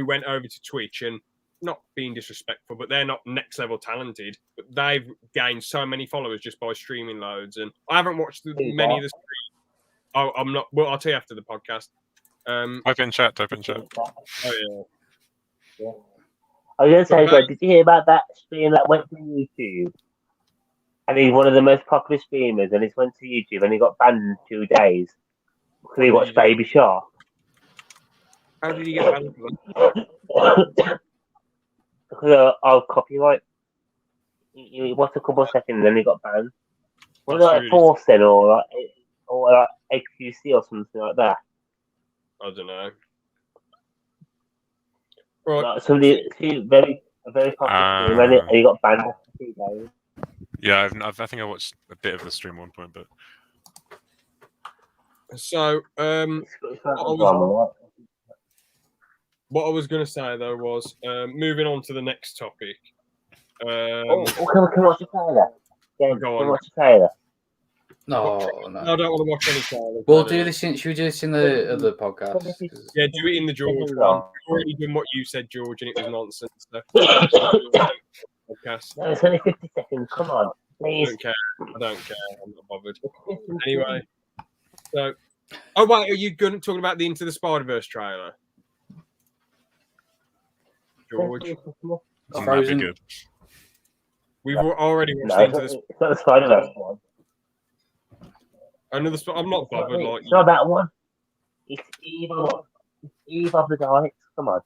went over to Twitch, and not being disrespectful, but they're not next level talented, but they've gained so many followers just by streaming loads. And I haven't watched many of the streams. I'm not, well, I'll tell you after the podcast. Type in chat. Oh, yeah. I was going to say, so, did you hear about that stream that went to YouTube? And he's one of the most popular streamers, and he went to YouTube and he got banned in 2 days because he watched Baby Shark. How did he get banned for that? Because of copyright. He watched a couple of seconds and then he got banned. Was it like Forcing or like AQC or something like that? I don't know. Right. Like somebody, a very popular streamer, and he got banned after 2 days. Yeah, I think I watched a bit of the stream at one point, but so what I was going to say though was moving on to the next topic. Can we watch the trailer? Yeah, go on. Watch the trailer. No. I don't want to watch any trailers. We'll do this. Should we do this in the other podcast? Yeah, do it in the George one. You've already done what you said, George, and it was nonsense. So. No, it's only 50 seconds. Come on, please. I don't care. I'm not bothered. Anyway, so, oh wait, are you talking about the Into the Spider-Verse trailer, George? that'd be good. We've already watched Into the. It's not the Spider-Verse one. Another. I'm not bothered. Like it's not that one. It's Eve of the Daleks. Come on.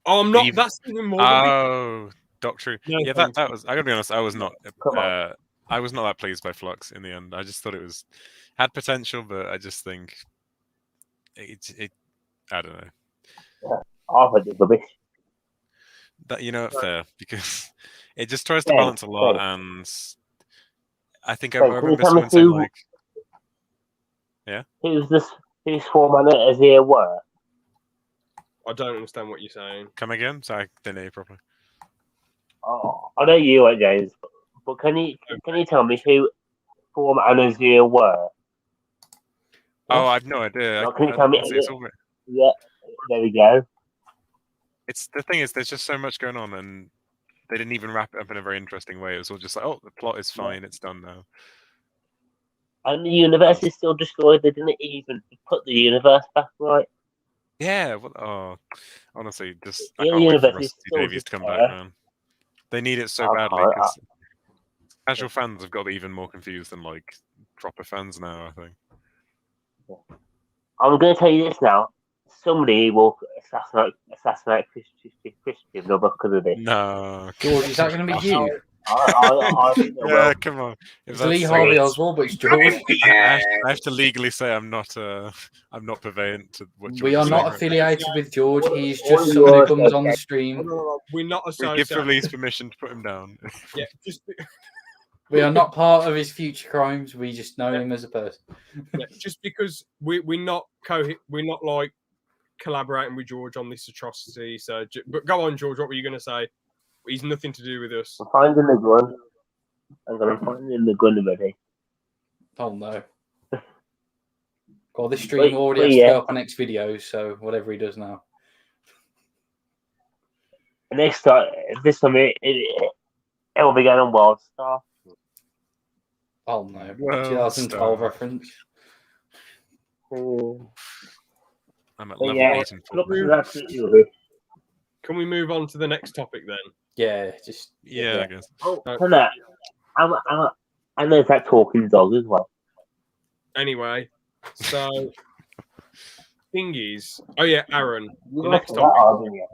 Oh, I'm not. Eve. That's even more. Oh. Doctor. No, yeah, that was. I gotta be honest. I was not. I was not that pleased by Flux in the end. I just thought it had potential, but I just think it. I don't know. Yeah, I thought it was rubbish. That fair, because it just tries to balance a lot, and I think I remember someone saying like, yeah. Whose format as here were? I don't understand what you're saying. Come again? Sorry, I didn't hear you properly. Oh, I know you are, James, but can you tell me who Form and Azure were? Oh, I've no idea. Can you tell me? Yeah, there we go. It's the thing is, there's just so much going on, and they didn't even wrap it up in a very interesting way. It was all just like, oh, the plot is fine, it's done now. And the universe is still destroyed. They didn't even put the universe back right. Yeah. Well, honestly, just I can't wait for Rusty Davies to come back, man. They need it so badly because casual fans have got even more confused than like proper fans now, I think. I'm going to tell you this now. Somebody will assassinate Christian because of this. No. George, is that going to be you? I think yeah, come on. It's Lee Harvey Oswald, but it's George. I have to legally say I'm not purveyant to what George We are not saying. affiliated with George. He's just someone who comes on the stream. We're not associated. We give police permission to put him down. Yeah, just. We are not part of his future crimes. We just know him as a person. Yeah, just because we're not like collaborating with George on this atrocity. So, but go on, George. What were you going to say? He's nothing to do with us. I'm finding the gun. I'm going to find the gun already. Oh no. God, this stream already has to go up on next video, so whatever he does now. Next time, this time it will be going on World Star. Oh no. World 2012 Star. reference. I'm at level 8 and 4. Can we move on to the next topic then? Yeah, just Yeah, I guess. Oh, and that. And there's that talking dog as well. Anyway, so thing is, oh yeah, Aaron, You the guys next saw that, topic. didn't you?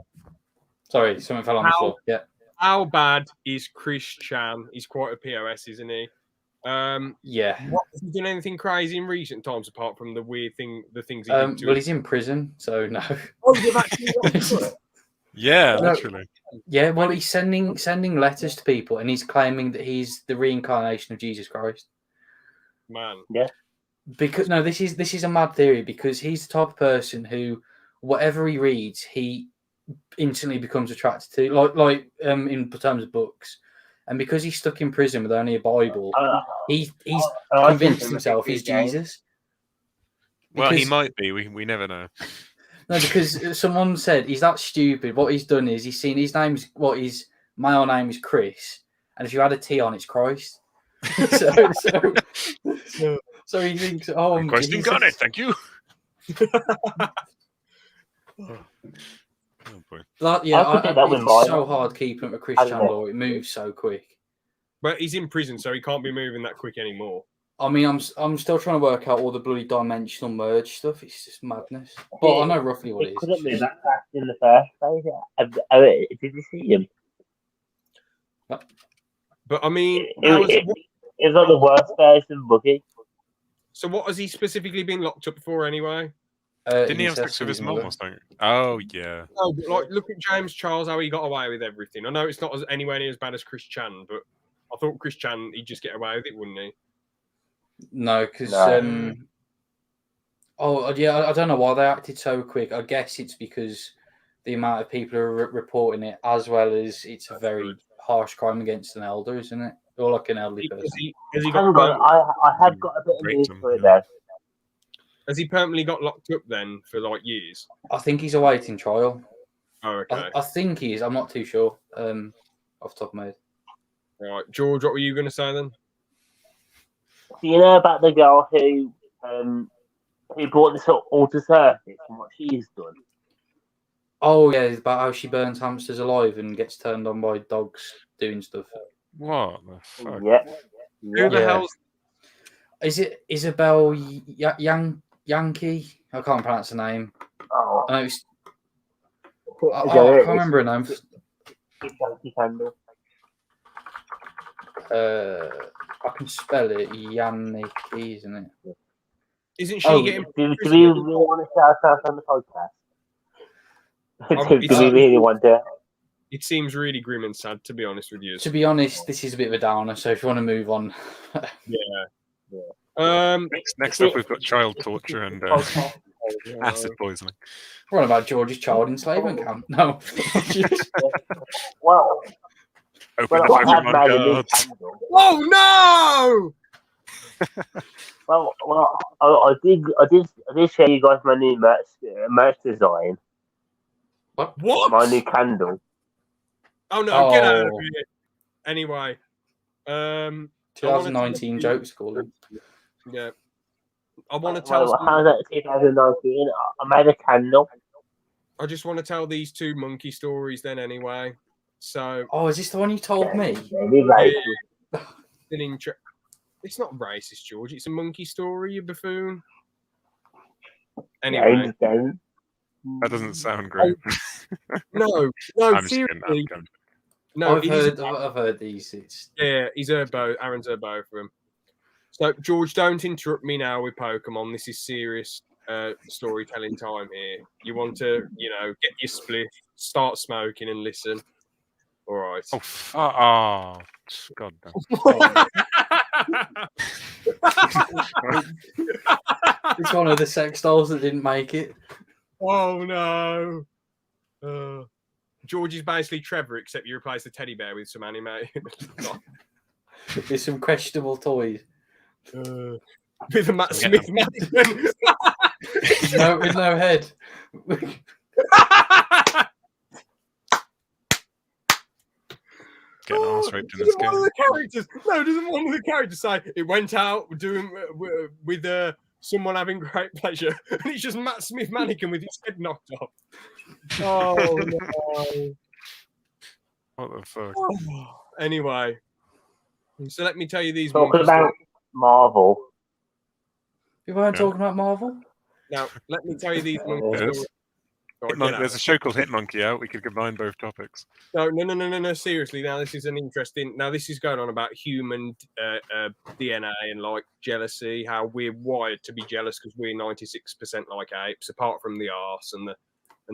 sorry, something fell on the floor. Yeah. How bad is Chris Chan? He's quite a POS, isn't he? Yeah. What, has he done anything crazy in recent times apart from the weird thing, the things he did to Well, he's in prison, so no. Oh, you've actually watched it? Yeah, No. literally. Yeah, well, he's sending letters to people, and he's claiming that he's the reincarnation of Jesus Christ. Man. Because no, this is a mad theory because he's the type of person who, whatever he reads, he instantly becomes attracted to, like in terms of books, and because he's stuck in prison with only a Bible, he's convinced himself he's Jesus. Well, he Because- might be. We never know. No, because someone said he's that stupid. What he's done is he's seen his name's my name is Chris, and if you add a T on, it's Christ. So he thinks, oh, Christ Jesus. incarnate, thank you. Oh boy. That, yeah, I could do that with it's mine. so hard keeping up with Christian I know. law. It moves so quick. But he's in prison, so he can't be moving that quick anymore. I mean, I'm still trying to work out all the bloody dimensional merge stuff. It's just madness. But I know roughly what it It is. couldn't move that fast in the first place. Did you see him? But I mean, It was like the worst version of Boogie. so what has he specifically been locked up for anyway? Didn't he have sex with his mum or something? Oh, yeah. No, but like, look at James Charles, how he got away with everything. I know it's not anywhere near as bad as Chris Chan, but I thought Chris Chan, he'd just get away with it, wouldn't he? No, because No. I don't know why they acted so quick. I guess it's because the amount of people are reporting it, as well as it's a very harsh crime against an elder, isn't it? Or like an elderly person. Has he Hang got on, I have got a bit of news for it there. has he permanently got locked up then for like years? I think he's awaiting trial. Oh, okay. I think he is. I'm not too sure. Off the top of my head. Right, George, what were you going to say then? Do you know about the girl who brought this up all to surface and what she's done? Oh yeah, it's about how she burns hamsters alive and gets turned on by dogs doing stuff. What the fuck? Yeah. Who the Yeah. hell's Is it Isabel Yankee? I can't pronounce the name. Oh, I know I can't remember her name. Yankee Candle. I can spell it Yannick, isn't it? Isn't she Oh, getting do we really want to shout out on the podcast? Do we really want to? It seems really grim and sad, to be honest with you. To be honest, this is a bit of a downer. So if you want to move on, Next up, we've got child torture and acid poisoning. what about George's child enslavement camp? No. Well, Open the I have Pokemon made a new cards. candle. Oh Well, I did show you guys my new merch design, no! What? my new candle. Oh no! Get out of Oh. here. Anyway, 2019 jokes calling. yeah, I want to tell. Well, how's that 2019? I made a candle. I just want to tell these two monkey stories then. Anyway, so Oh, is this the one you told me? Maybe like, it's not racist, George. It's a monkey story, you buffoon. I Anyway, understand. That doesn't sound great. no, I'm just seriously, kidding. I'm no. I've heard these. It's Yeah, he's heard both. Aaron's heard both of them. So, George, don't interrupt me now with Pokemon. This is serious storytelling time here. You want to, get your split, start smoking, and listen. All right. Oh, God damn. it's one of the sex dolls that didn't make it. Oh no. George is basically Trevor, except you replace the teddy bear with some anime. There's some questionable toys. With a Matt Smith mannequin. With no head. Getting arse raped in this Doesn't one of game. the characters? No, doesn't one of the characters say it went out doing with someone having great pleasure, and it's just Matt Smith mannequin with his head knocked off. Oh no! What the fuck? Anyway, so let me tell you these Talking monkey about Marvel. You weren't Yeah. talking about Marvel? Now, let me tell you these monkey It stories. is. Right, get out. There's a show called Hit Monkey out. We could combine both topics. No. Seriously, now this is an interesting. Now this is going on about human DNA and like jealousy. How we're wired to be jealous because we're 96% like apes, apart from the arse and the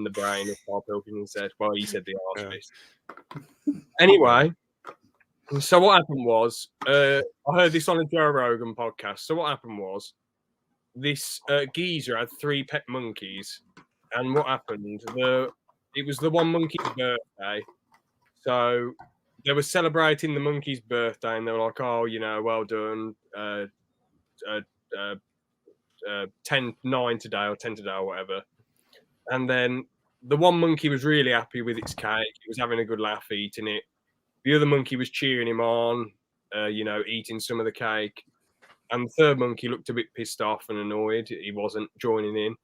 brain, as Paul Pilkington said. Well, he said the arse bit. Anyway, so what happened was, I heard this on a Joe Rogan podcast. So what happened was, this geezer had 3 pet monkeys, and what happened? It was the one monkey's birthday, so they were celebrating the monkey's birthday, and they were like, "Oh, well done, 9 today or 10 today or whatever." And then the one monkey was really happy with its cake; he was having a good laugh eating it. The other monkey was cheering him on, eating some of the cake. And the third monkey looked a bit pissed off and annoyed. He wasn't joining in.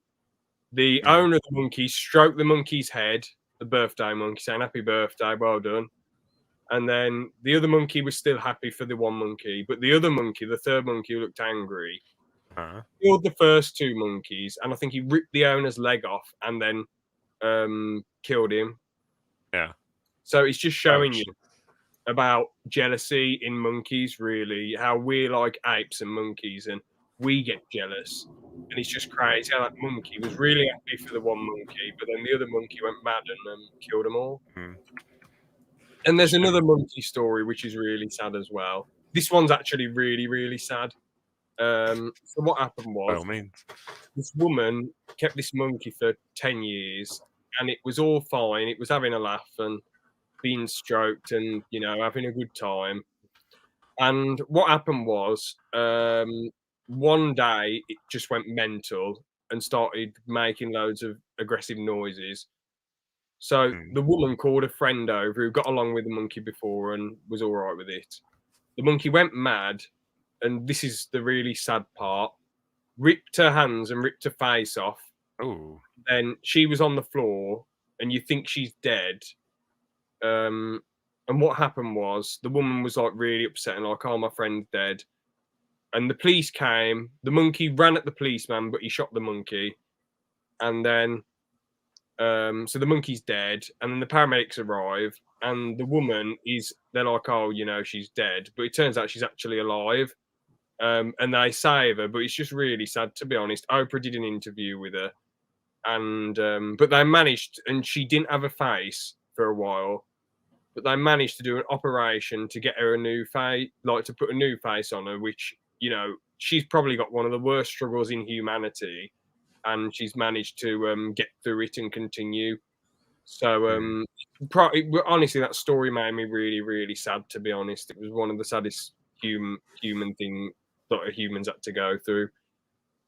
The owner of the monkey stroked the monkey's head, the birthday monkey, saying, "Happy birthday, well done." And then the other monkey was still happy for the one monkey. But the other monkey, the third monkey, who looked angry, killed the first 2 monkeys. And I think he ripped the owner's leg off and then killed him. Yeah. So it's just showing you about jealousy in monkeys, really, how we're like apes and monkeys and we get jealous. And it's just crazy how that monkey was really happy for the one monkey, but then the other monkey went mad and killed them all. And there's another monkey story which is really sad as well. This one's actually really, really sad. So what happened was, this woman kept this monkey for 10 years and it was all fine. It was having a laugh and being stroked and having a good time. And what happened was, one day it just went mental and started making loads of aggressive noises. So the woman called a friend over who got along with the monkey before and was all right with it. The monkey went mad, and this is the really sad part, ripped her hands and ripped her face off. Oh. Then she was on the floor and you think she's dead. And what happened was, the woman was like really upset and like, "Oh, my friend's dead." And the police came. The monkey ran at the policeman, but he shot the monkey. And then, so the monkey's dead. And then the paramedics arrive, and the woman they're like, "Oh, she's dead," but it turns out she's actually alive. And they save her, but it's just really sad, to be honest. Oprah did an interview with her, and but they managed, and she didn't have a face for a while. But they managed to do an operation to get her a new face, like to put a new face on her, which, she's probably got one of the worst struggles in humanity, and she's managed to get through it and continue. So, honestly, that story made me really, really sad, to be honest. It was one of the saddest human thing that humans had to go through.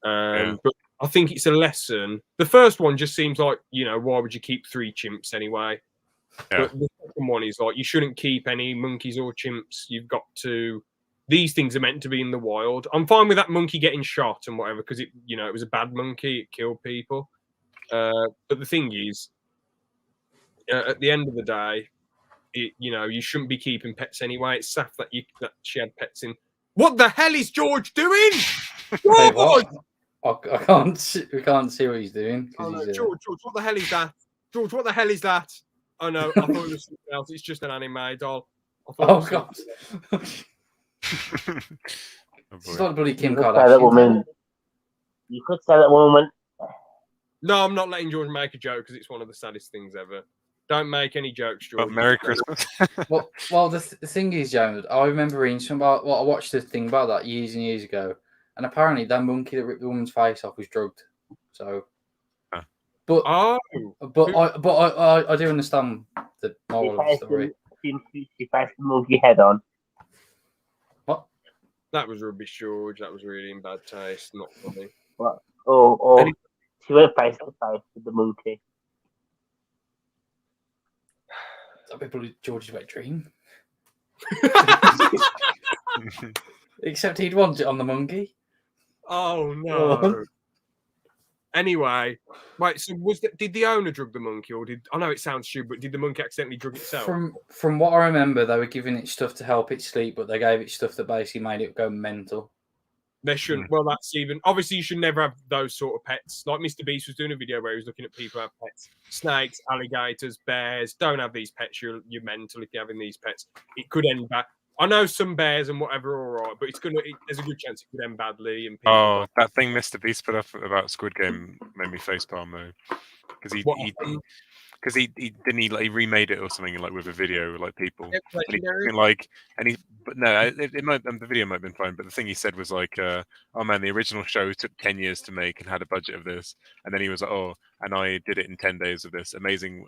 But I think it's a lesson. The first one just seems like, why would you keep 3 chimps anyway? Yeah. But the second one is like, you shouldn't keep any monkeys or chimps. You've got to. These things are meant to be in the wild. I'm fine with that monkey getting shot and whatever because it was a bad monkey. It killed people. But the thing is, at the end of the day, you shouldn't be keeping pets anyway. It's sad that she had pets in. What the hell is George doing? George! I can't see. We can't see what he's doing. Oh, no, George, what the hell is that? George, what the hell is that? Oh no, I thought it was something else. It's just an anime doll. Oh god! It's not bloody Kim Kardashian. That woman. You could say that woman. No, I'm not letting George make a joke because it's one of the saddest things ever. Don't make any jokes, George. But Merry Christmas. well, the thing is, James, I remember reading something about. Well, I watched a thing about that years and years ago, and apparently that monkey that ripped the woman's face off was drugged. So, but I do understand the moral of the story. She faced the monkey head on. What? That was rubbish, George. That was really in bad taste. Not funny. What? Oh. She went face to face with the monkey. That'd be probably George's wet dream. Except he'd want it on the monkey. Oh no. Anyway, wait. So did the owner drug the monkey, or did I know it sounds stupid, but did the monkey accidentally drug itself? From what I remember, they were giving it stuff to help it sleep, but they gave it stuff that basically made it go mental. They shouldn't. Well, that's even. Obviously, you should never have those sort of pets. Like Mr. Beast was doing a video where he was looking at people who have pets: snakes, alligators, bears. Don't have these pets. You're mental if you're having these pets. It could end bad. I know some bears and whatever are all right, but there's a good chance it could end badly. And people that thing Mr. Beast put up about Squid Game made me facepalm though, because he remade it or something like with a video like people but it might the video might have been fine, but the thing he said was like oh man, the original show took 10 years to make and had a budget of this, and then he was like, oh, and I did it in 10 days of this amazing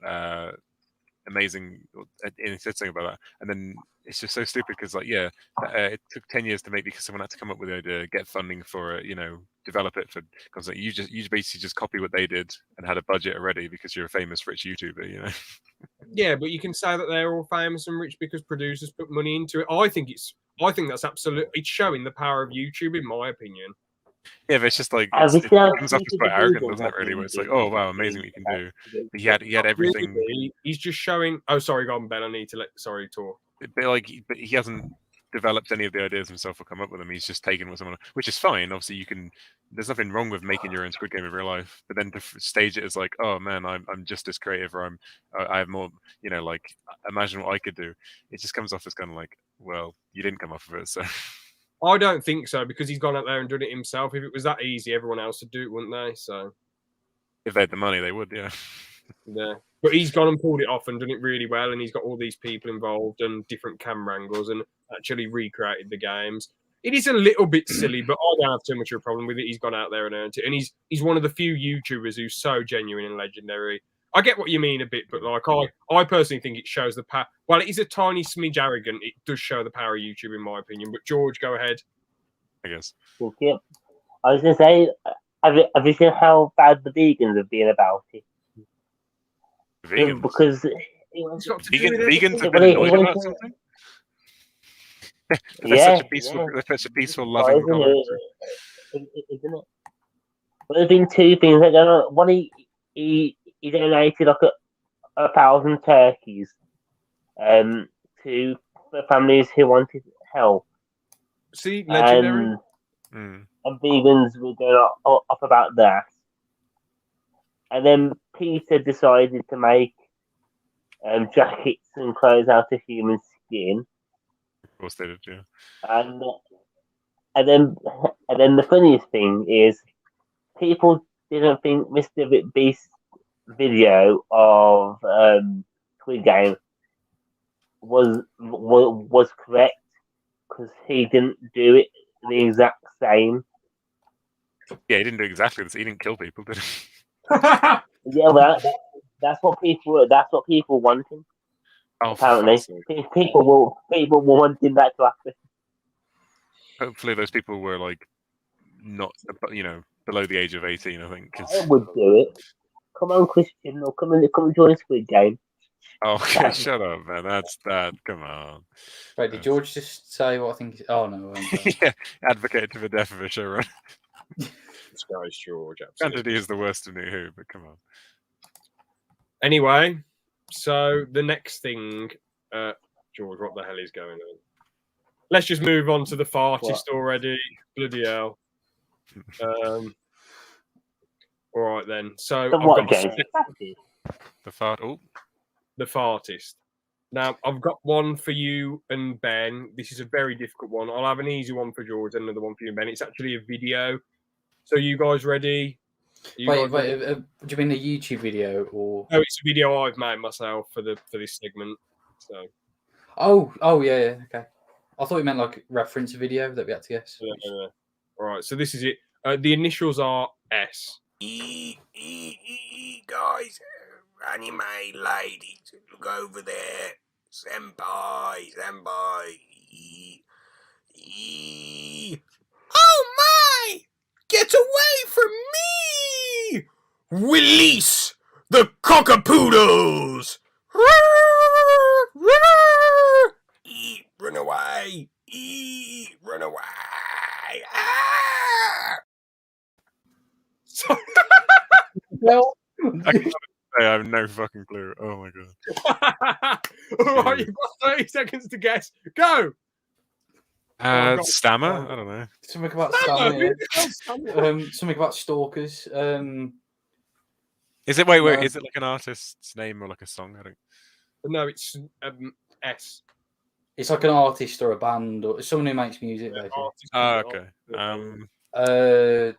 and he said something about that, and then it's just so stupid because it took 10 years to make because someone had to come up with the idea, get funding for it, develop it for content. You basically just copy what they did and had a budget already because you're a famous rich YouTuber, Yeah, but you can say that they're all famous and rich because producers put money into it. I think that's absolutely, it's showing the power of YouTube, in my opinion. Yeah, but it's just like it comes off as quite arrogant, doesn't it? Really, where it's like, oh wow, amazing what you can do. But he had everything. Really, he's just showing. Oh, sorry, go on, Ben. I need to talk. But he hasn't developed any of the ideas himself or come up with them. He's just taken what someone, which is fine. Obviously, there's nothing wrong with making your own Squid Game in real life. But then to stage it as like, oh man, I'm just as creative, or I have more, like imagine what I could do. It just comes off as kind of like, well, you didn't come up with it, so. I don't think so, because he's gone out there and done it himself. If it was that easy, everyone else would do it, wouldn't they? So, if they had the money, they would, yeah. Yeah, but he's gone and pulled it off and done it really well, and he's got all these people involved and different camera angles and actually recreated the games. It is a little bit silly, but I don't have too much of a problem with it. He's gone out there and earned it, and he's one of the few YouTubers who's so genuine and legendary. I get what you mean a bit, but like I personally think it shows the power. Well, it is a tiny smidge arrogant. It does show the power of YouTube, in my opinion. But George, go ahead. I guess. Thank you. I was going to say, have you seen how bad the vegans have been about it? Vegans? Because vegans have been annoyed about something? They're such a peaceful, loving comment. Isn't it? Well, there's been two things. One, he donated like 1,000 turkeys to the families who wanted help. See, legendary. And vegans were going off about that. And then Peter decided to make jackets and clothes out of human skin. Of course they did, yeah. And then the funniest thing is, people didn't think Mr. Beast's video of Squid Game was correct, because he didn't do it the exact same. Yeah, he didn't do exactly this. He didn't kill people, did he? Yeah, well, that's what people wanted. Oh, apparently, people were wanting that to happen. Hopefully, those people were like not, below the age of 18. I think. I would do it. Come on, Christian, or come and join Squid Game. Oh, okay, shut up, man. That's that. Come on. Wait, did George just say what I think? Oh no. Yeah, advocated for the death of a showrunner. This guy's George. Granted, he is the worst of New Who, but come on. Anyway, so the next thing, George, what the hell is going on? Let's just move on to the fartist already. Bloody hell. All right then. So the fart. Oh, the fartist. Now I've got one for you and Ben. This is a very difficult one. I'll have an easy one for George and another one for you and Ben. It's actually a video. So you guys ready? Wait. Do you mean a YouTube video or? No, it's a video I've made myself for this segment. So. Oh yeah. Okay. I thought you meant like reference video that we had to guess. Yeah. All right. So this is it. The initials are S. Guys, anime ladies, look over there. Senpai. Oh my! Get away from me! Release the cockapoodles! Run away! Run away! Ah! I have no fucking clue. Oh my god. All right, you've got 30 seconds to guess. Go. God. Stammer? I don't know. Something about Stammer, Stammer, who the hell's Stammer? something about stalkers. Is it wait? No. Is it like an artist's name or like a song? I don't. No, it's S. It's like an artist or a band or someone who makes music. Basically. Oh, okay.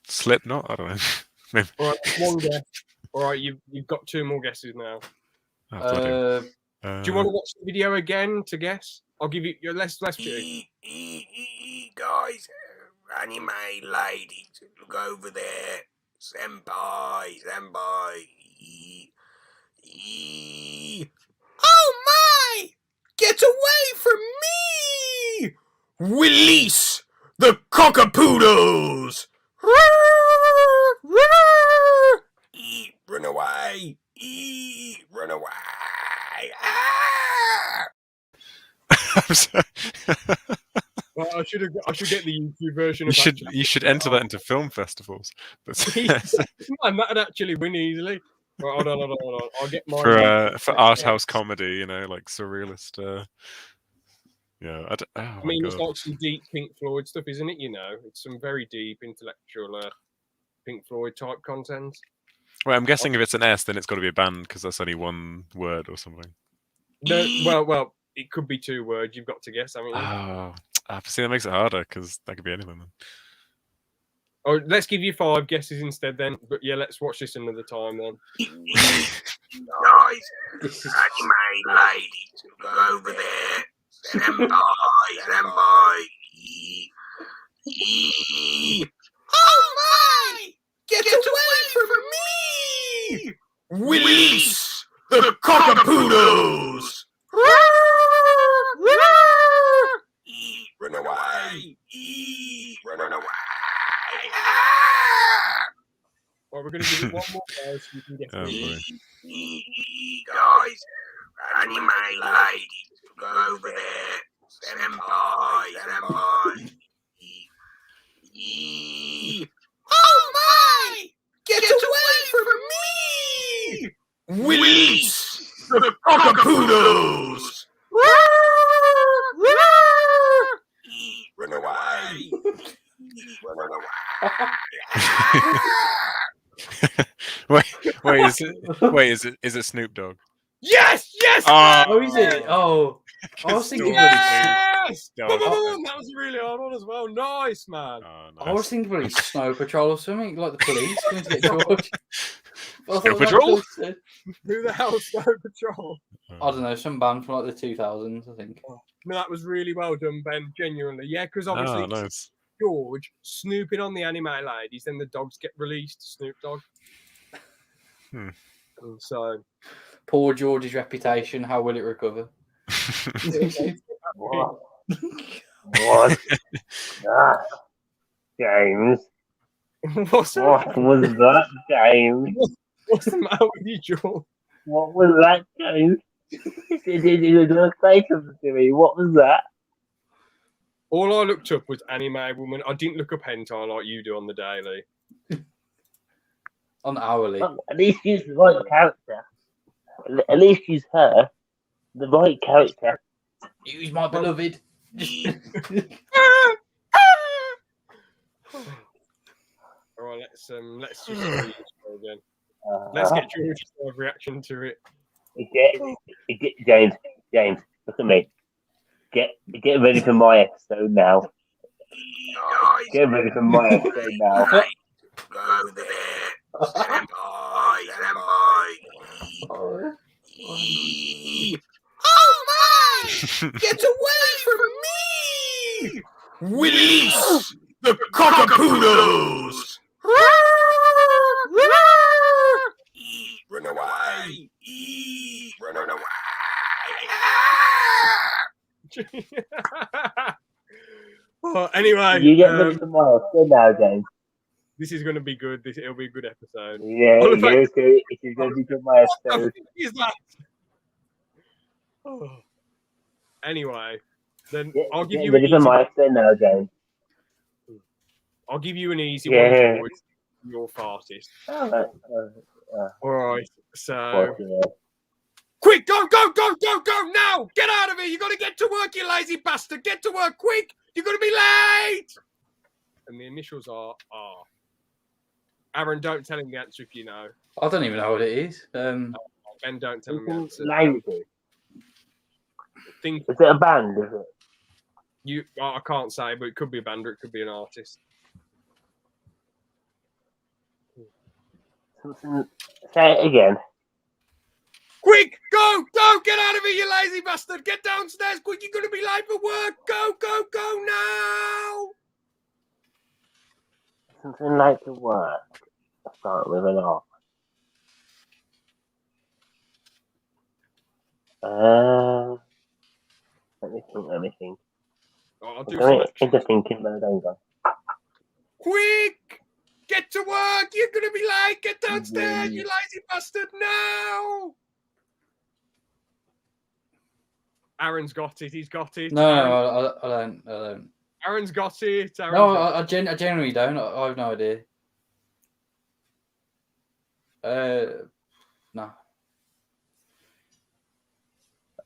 Slipknot? I don't know. Maybe. All right, one guess. All right, you've got 2 more guesses now. Oh, bloody hell. Do you want to watch the video again to guess? I'll give you your less guys, anime ladies, look over there, senpai. Oh my! Get away from me! Release the cockapoodles! Run away! Run away! Ah! I'm sorry. Well, I should get the YouTube version. You should enter that into film festivals. Man, that'd actually win easily. Right, hold on. I'll get mine. For art house comedy, like surrealist. Yeah, I mean, it's like some deep Pink Floyd stuff, isn't it? It's some very deep intellectual Pink Floyd type content. Well, I'm guessing if it's an S, then it's got to be a band because that's only one word or something. No, well, it could be 2 words. You've got to guess, haven't you? See, that makes it harder because that could be anything then. Oh, let's give you 5 guesses instead then. But yeah, let's watch this another time then. Guys, anime ladies, go over there. Senpai. Oh my! Get away from me! Release the cockapoodles! Run away! Run away! Well, we're going to give it one more go so you can get it. Guys, anime ladies, go over there. Senpai. Oh my! Get away from me! Release the cockapoodles! Run away! Run away! Is it Snoop Dogg? Yes! Oh, is it? Oh, I was thinking. Yes! That was a really hard one as well. Nice, man. Oh, nice. I was thinking about Snow Patrol or something, like the police going to get George. Snow Patrol? Who the hell's Snow Patrol? I don't know, some band from like the 2000s, I think. No, that was really well done, Ben. Genuinely, yeah, because obviously nice. George snooping on the anime ladies, then the dogs get released. Snoop Dogg. And so, poor George's reputation. How will it recover? What? What? James. What was that, James? What's the matter with you, George? What was that, James? Did you say something to me? What was that? All I looked up was anime woman. I didn't look up hentai like you do on the daily. On hourly. Well, at least use the right character. At least use her. The right character. Use my beloved. All right, let's just again. Let's get George's reaction to it. James, look at me. Get ready for my episode now. Get ready for my episode now. Go there. Senpai. Oh my! Get away from me! Release the cockapoodles! Run away! Run away! Anyway, You get ready for my episode now, James. This is going to be good. It'll be a good episode. Yeah, it is going to be good my episode. What is that? Oh. Anyway, then I'll give you ready for my episode now, James. I'll give you an easy one, George. Your fastest. All right. So, But, yeah. quick, go now! Get out of here! You got to get to work, you lazy bastard! Get to work, quick! You're going to be late. And the initials are R. Aaron, don't tell him the answer if you know. I don't even know what it is. Ben, don't tell him the answer. Lazy. Think Is it a band? Is it? I can't say, but it could be a band or it could be an artist. Something. Say it again. Quick, go, get out of here, you lazy bastard! Get downstairs, quick! You're going to be late for work. Go now! Something like the work. Start with an R. Let me think. Oh, I'll I'm do going some into thinking mode. Hang on. Quick! Get to work! You're gonna be late! Get downstairs, you lazy bastard! Now! Aaron's got it. He's got it. No, I don't. Aaron's got it. I genuinely don't. I have no idea. No.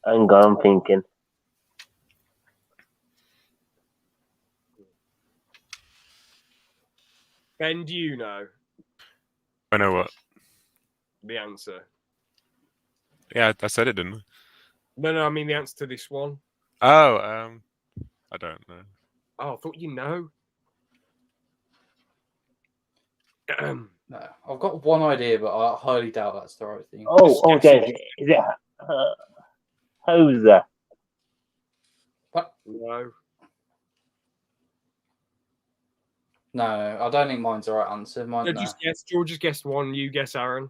Hang on, I'm thinking. Ben, do you know I know what. the answer? Yeah, I said it, didn't I? No, I mean the answer to this one. Oh, I don't know. Oh, I thought you know. No, I've got one idea, but I highly doubt that's the right thing. James, is it Hoser? No. No, I don't think mine's the right answer. Just guess. George has guessed one. You guess, Aaron.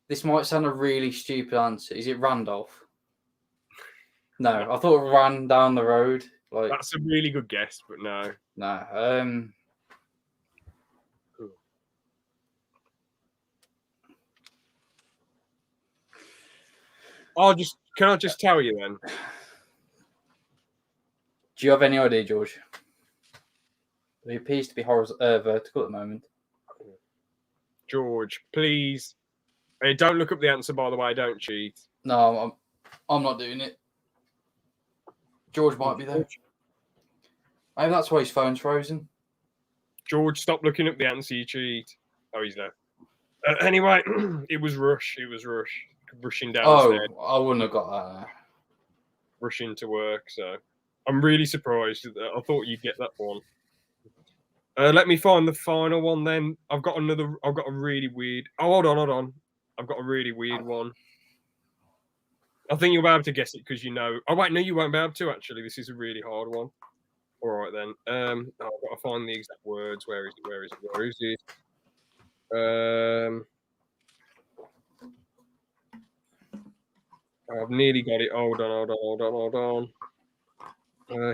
This might sound a really stupid answer. Is it Randolph? No, I thought it ran down the road. Like That's a really good guess, but no. No. Can I just tell you then? Do you have any idea, George? He appears to be vertical at the moment. George, please. Hey, don't look up the answer, by the way. Don't cheat. No, I'm not doing it. George might be there. Maybe that's why his phone's frozen. George, stop looking up the answer. You cheat. Oh, he's there. Anyway, it was Rush. Rushing downstairs. Oh, I wouldn't have got that. Rushing to work. So I'm really surprised. I thought you'd get that one. Let me find the final one then. I've got a really weird. Oh, hold on. I've got a really weird one. I think you'll be able to guess it because you know. Oh wait, no, you won't be able to actually. This is a really hard one. All right then. I've got to find the exact words. Where is it? I've nearly got it. Hold on.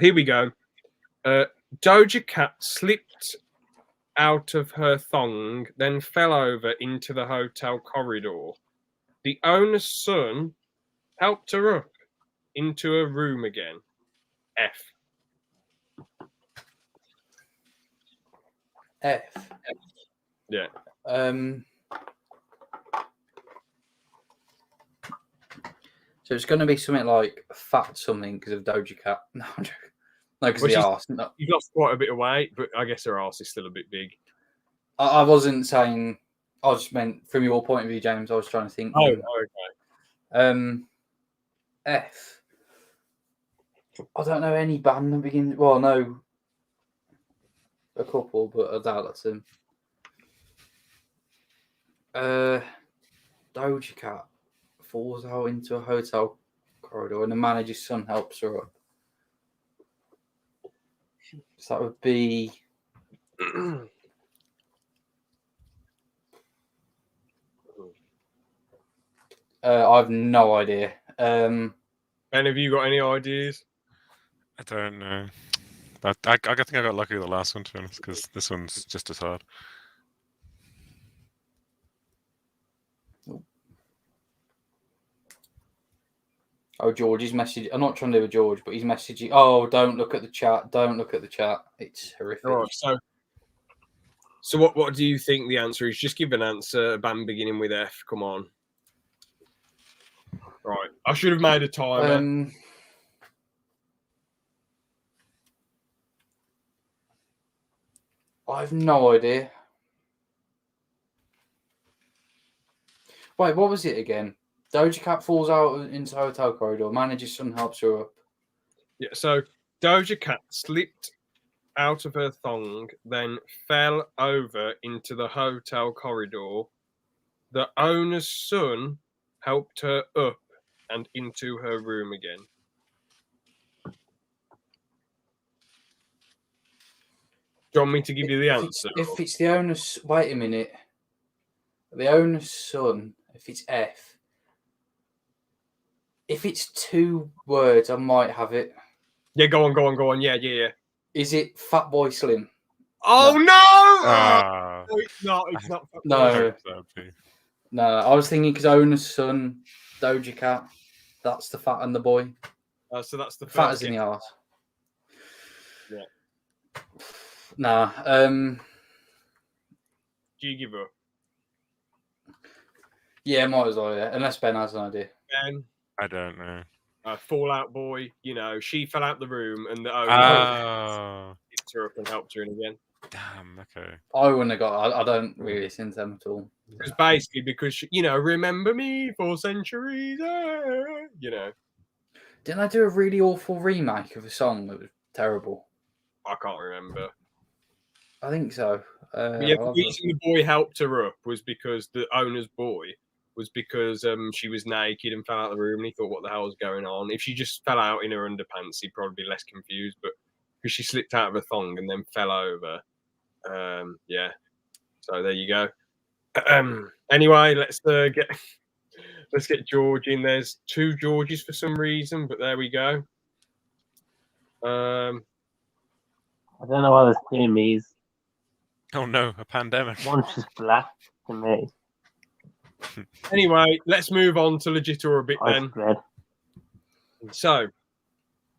Here we go. Doja Cat slipped out of her thong, then fell over into the hotel corridor. The owner's son helped her up into a room again. F. Yeah. So it's going to be something like fat something because of Doja Cat. No, I'm joking. No, because the arse. No. You've lost quite a bit of weight, but I guess her arse is still a bit big. I wasn't saying. I just meant from your point of view, James. I was trying to think. Oh, okay. F. I don't know any band that begins. Well, no, a couple, but I doubt that's him. Doja Cat falls out into a hotel corridor, and the manager's son helps her up. So that would be. I have no idea. Ben, have you got any ideas? I don't know. But I think I got lucky with the last one, to be honest, because this one's just as hard. Oh, George, he's messaging. I'm not trying to do with George, but he's messaging. Oh, don't look at the chat. Don't look at the chat. It's horrific. All right, so So what do you think the answer is? Just give an answer. A band beginning with F. Come on. Right. I should have made a timer. I have no idea. Wait, what was it again? Doja Cat falls out into hotel corridor. Manager's son helps her up. Yeah. So Doja Cat slipped out of her thong, then fell over into the hotel corridor. The owner's son helped her up and into her room again. Do you want me to give you the answer? If it's the owner's... Wait a minute. The owner's son, if it's F. If it's 2 words, I might have it. Yeah, go on. Yeah. Is it Fatboy Slim? Oh, no! No, It's not. It's not. No. No, I was thinking because owner's son, Doja Cat. That's the fat and the boy. So that's the Fat first as in the arse. Yeah. Nah. Do you give up? Yeah, might as well. Yeah, unless Ben has an idea. Ben? I don't know. Fallout Boy. You know, she fell out the room and the owner picked her up and helped her in again. Damn. Okay. I wouldn't have got. I don't really listen to them at all. It's basically because remember me for centuries. Didn't I do a really awful remake of a song that was terrible? I can't remember. I think so. But yeah, the reason the boy helped her up was because the owner's boy was because she was naked and fell out of the room and he thought, what the hell was going on? If she just fell out in her underpants, he'd probably be less confused. But because she slipped out of her thong and then fell over, yeah. So there you go. Anyway, let's get George in. There's 2 Georges for some reason, but there we go. I don't know why there's 2 me's. Oh no, a pandemic. One's just black to me. Anyway, let's move on to legit or a bit then. Spread. So,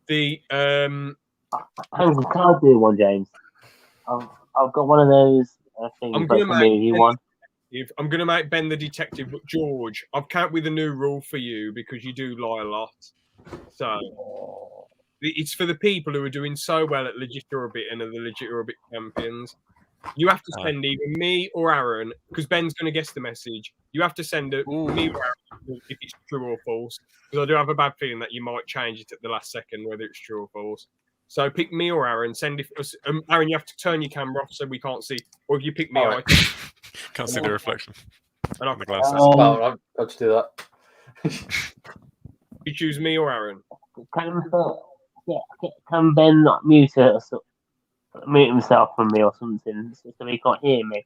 the Can I do one, James? I've got one of those things. I'm going to make one. I'm going to make Ben the detective, but George, I've come up with a new rule for you because you do lie a lot. So it's for the people who are doing so well at legit or a bit and are the legit or a bit champions. You have to send either me or Aaron, because Ben's going to guess the message. You have to send it me or Aaron if it's true or false, because I do have a bad feeling that you might change it at the last second, whether it's true or false. So pick me or Aaron. Send it. Aaron, you have to turn your camera off so we can't see. Or if you pick me, I can't see the reflection. And The glasses. Well, I've got to do that. You choose me or Aaron. Can Ben not mute himself from me or something so he can't hear me?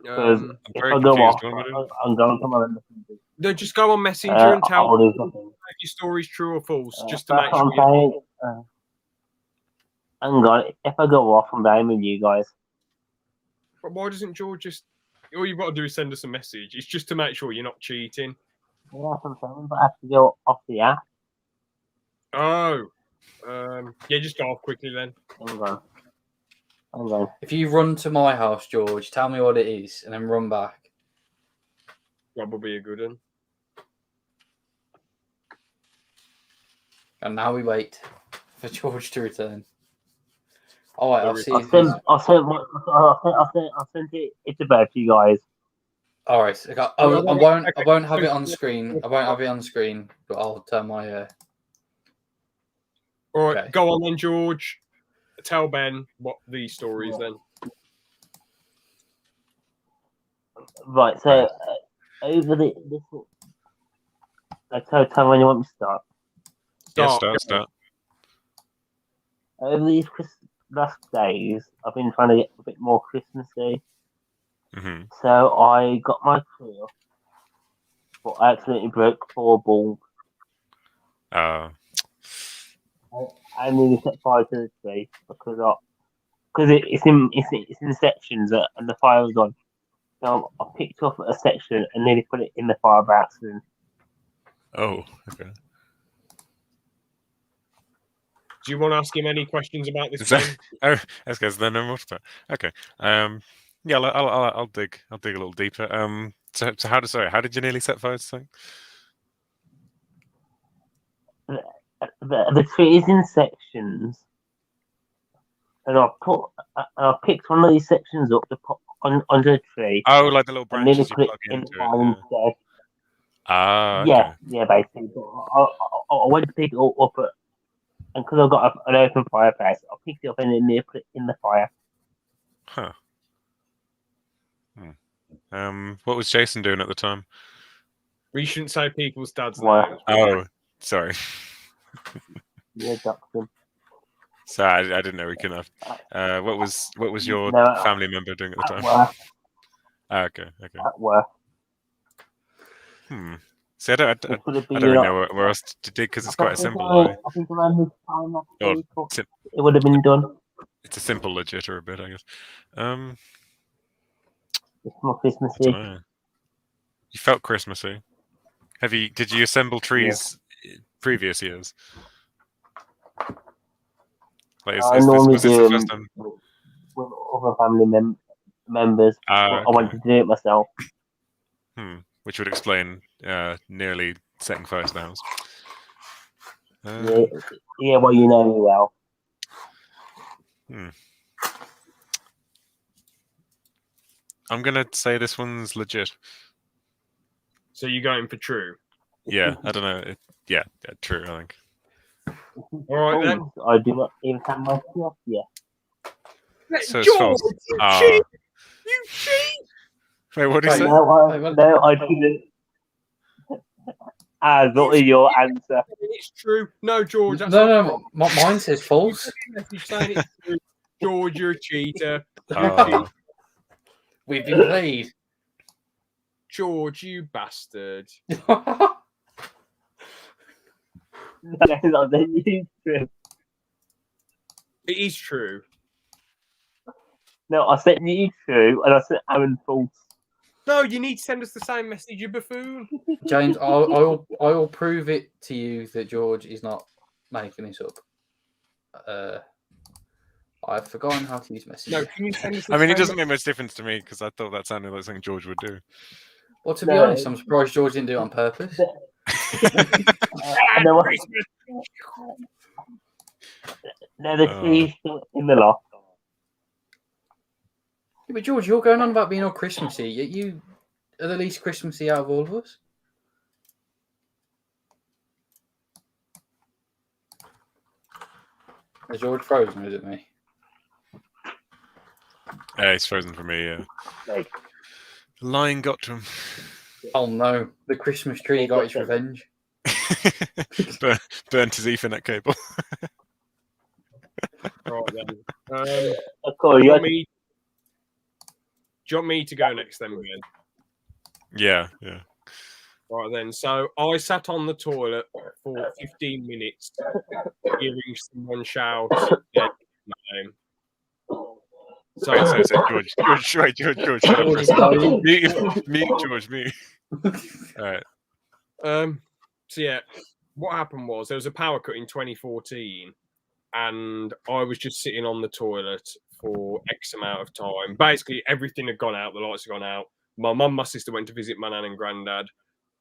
Because if I go off, I'm going to come on. No, just go on Messenger and tell me if your story's true or false, just to make sure. Hang on, if I go off, I'm blaming you guys. But why doesn't George just? All you've got to do is send us a message. It's just to make sure you're not cheating. Yeah, I'm saying, but I have to go off the app. Oh, yeah, just go off quickly then. Hang on. If you run to my house, George, tell me what it is, and then run back. Probably a good one. And now we wait for George to return. All right, I'll see. I'll send it. It's about you guys. All right. Okay. I won't have it on screen. I won't have it on screen, but I'll turn my. All right, Go on then, George. Tell Ben what the story is then. Right. So over this. Tell me when you want me to start. Start. Over these last days, I've been trying to get a bit more Christmassy. Mm-hmm. So I got my tree up, but I accidentally broke 4 bulbs. I nearly set fire to the tree because it's in sections and the fire was on. So I picked up a section and nearly put it in the fire by accident. Oh, okay. Do you want to ask him any questions about this Is that- game? Oh, that's because they're no more. Okay. Yeah, I'll dig a little deeper. So how did you nearly set fire to something? The tree is in sections, and I picked one of these sections up to put onto the tree, Oh, like the little and nearly branches you put it plug in the into fire it. instead. Ah, Yeah, okay. yeah, basically. But I went to pick it up, and because I've got an open fireplace, I picked it up and then nearly put it in the fire. Huh. What was Jason doing at the time? We shouldn't say people's dads' Why? names. Oh, sorry. Yeah, Jackson. Sorry, I didn't know we couldn't have. What was your No, family member doing at the at time? work. Ah, okay. At work. See, I don't It could have I been. don't really know where else to dig because it's quite a simple. I think around this time last Or week, sim- it would have been done. it's a simple legit or a bit, I guess. It's more I Christmassy. don't know. You felt Christmassy. Did you assemble trees previous years? Like, I normally was this do the first time? with other family members. Ah, But I okay. wanted to do it myself. Which would explain nearly setting fire to the house. Yeah, well, you know me well. I'm gonna say this one's legit. So you're going for true? Yeah, I don't know. Yeah, true. I think. All right then. I do not even have myself yet. So it's George, false. you cheat! You cheat! Wait, what did you say? No, I didn't. What is your answer? It's true. No, George. That's No. Mine says false. Message saying it's true. George, you're a cheater. Oh. We've been played. George, you bastard. No, it's true. It is true. No, I said you true, and I said Aaron false. No, you need to send us the same message, you buffoon. James, I'll prove it to you that George is not making this up. I've forgotten how to use messages. No, can you send us the I mean, it same doesn't make much difference to me because I thought that sounded like something George would do. Well, to be honest, I'm surprised George didn't do it on purpose. No, the tree is still in the loft. Yeah, but George, you're going on about being all Christmassy. Yet you are the least Christmassy out of all of us. Is George frozen, or is it me? Yeah, he's frozen for me. Yeah. Like, The lion got to him. Oh no, the Christmas tree got its revenge. Burnt his Ethernet cable. Right then. of course, Do you you want me to go next then, Ben? Yeah. Right then. So I sat on the toilet for 15 minutes hearing someone shout their name. So Wait, so George, shut up for a second. Mute, George, mute. All right. So yeah, what happened was there was a power cut in 2014, and I was just sitting on the toilet for X amount of time. Basically, everything had gone out. The lights had gone out. My mum, my sister went to visit my nan and granddad.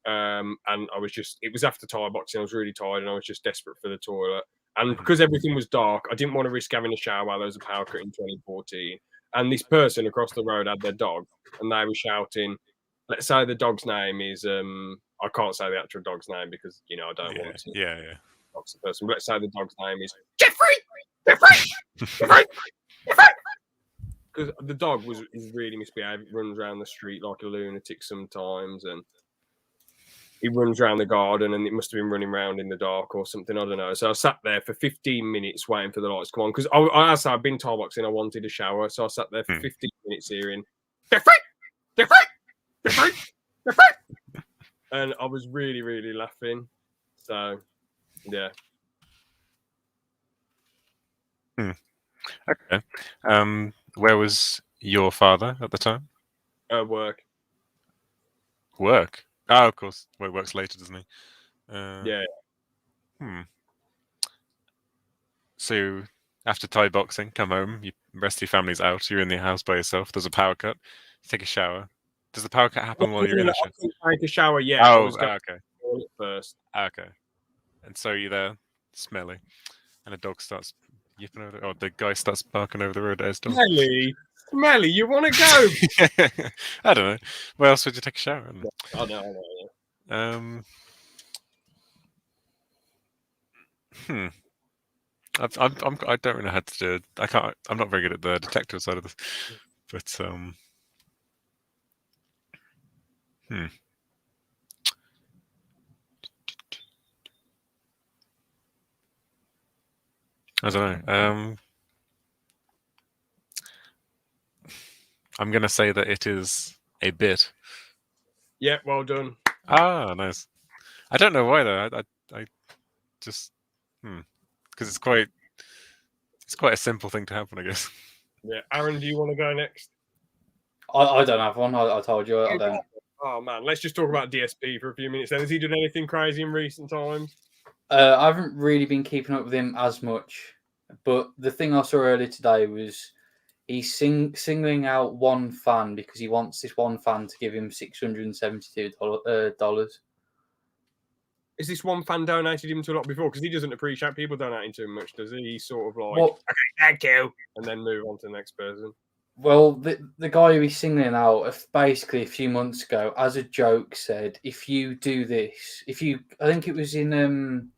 And I was it was after Thai boxing. I was really tired and I was just desperate for the toilet. And because everything was dark, I didn't want to risk having a shower while there was a power cut in 2014. And this person across the road had their dog and they were shouting, let's say the dog's name is, I can't say the actual dog's name because, you know, I don't want to. Yeah. Box the person. But let's say the dog's name is Jeffrey! Because the dog is really misbehaved. It runs around the street like a lunatic sometimes, and he runs around the garden, and it must have been running around in the dark or something. I don't know. So I sat there for 15 minutes waiting for the lights to come on because as I've been Thai boxing, I wanted a shower, so I sat there for 15 minutes hearing Jeffrey, and I was really, really laughing. So yeah. Okay. Where was your father at the time? Work. Work. Oh, of course. Well, he works later, doesn't he? Yeah. So after Thai boxing, come home, you rest of your family's out, you're in the house by yourself, there's a power cut, you take a shower. Does the power cut happen while you're in the shower? I couldn't take a shower yet. I Oh, was going okay. first. Okay. And so you're there, smelly, and a dog starts yipping over, or the guy starts barking over the road at his dog. Smelly, you want to go? I don't know. Where else would you take a shower? I know. I don't really know how to do it. I'm not very good at the detective side of this, but I don't know. I'm gonna say that it is a bit. Yeah, well done. Ah, nice. I don't know why though. I just because it's quite a simple thing to happen, I guess. Yeah, Aaron, do you want to go next? I don't have one. I told you I don't. Oh man, let's just talk about DSP for a few minutes. Then, has he done anything crazy in recent times? I haven't really been keeping up with him as much, but the thing I saw earlier today was he's singling out one fan because he wants this one fan to give him $672. Is this one fan donated him to a lot before? Because he doesn't appreciate people donating to him much, does he? He's sort of like, Well, okay, thank you, and then move on to the next person. Well, the guy who he's singling out basically a few months ago, as a joke, said, if you do this, I think it was in